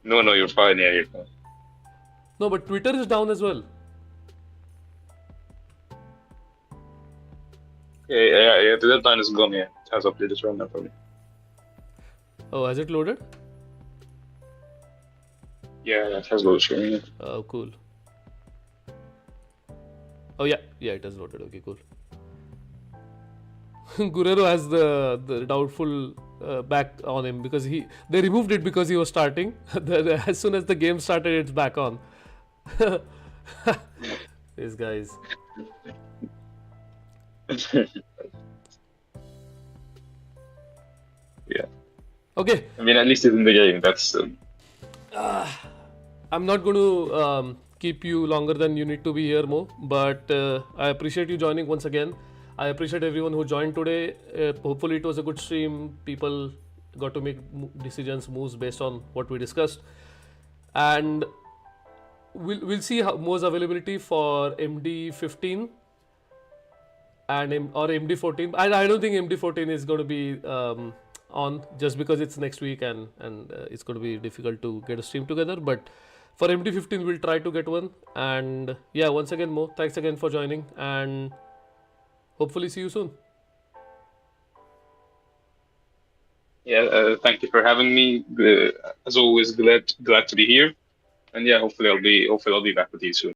No, no, you're fine. Yeah, you're fine. No, but Twitter is down as well. Yeah, yeah, yeah. The deadline is gone. Yeah, it has updated right now for me. Oh, has it loaded? Yeah, yeah, it has loaded screen. Yeah. Oh, cool. Oh yeah, yeah, it has loaded. Okay, cool. Guerrero has the doubtful back on him because they removed it because he was starting. As soon as the game started, it's back on. These guys. Yeah. Okay, I mean, at least it's in the game. That's I'm not going to keep you longer than you need to be here, Mo. But I appreciate you joining once again. I appreciate everyone who joined today. Hopefully, it was a good stream. People got to make decisions, moves based on what we discussed, and we'll see how Mo's availability for MD15 and or MD14. I don't think MD14 is going to be on just because it's next week and it's going to be difficult to get a stream together. But for MD15, we'll try to get one. And yeah, once again, Mo, thanks again for joining, and hopefully see you soon. yeah. Thank you for having me. As always, glad to be here. And yeah, hopefully I'll be back with you soon.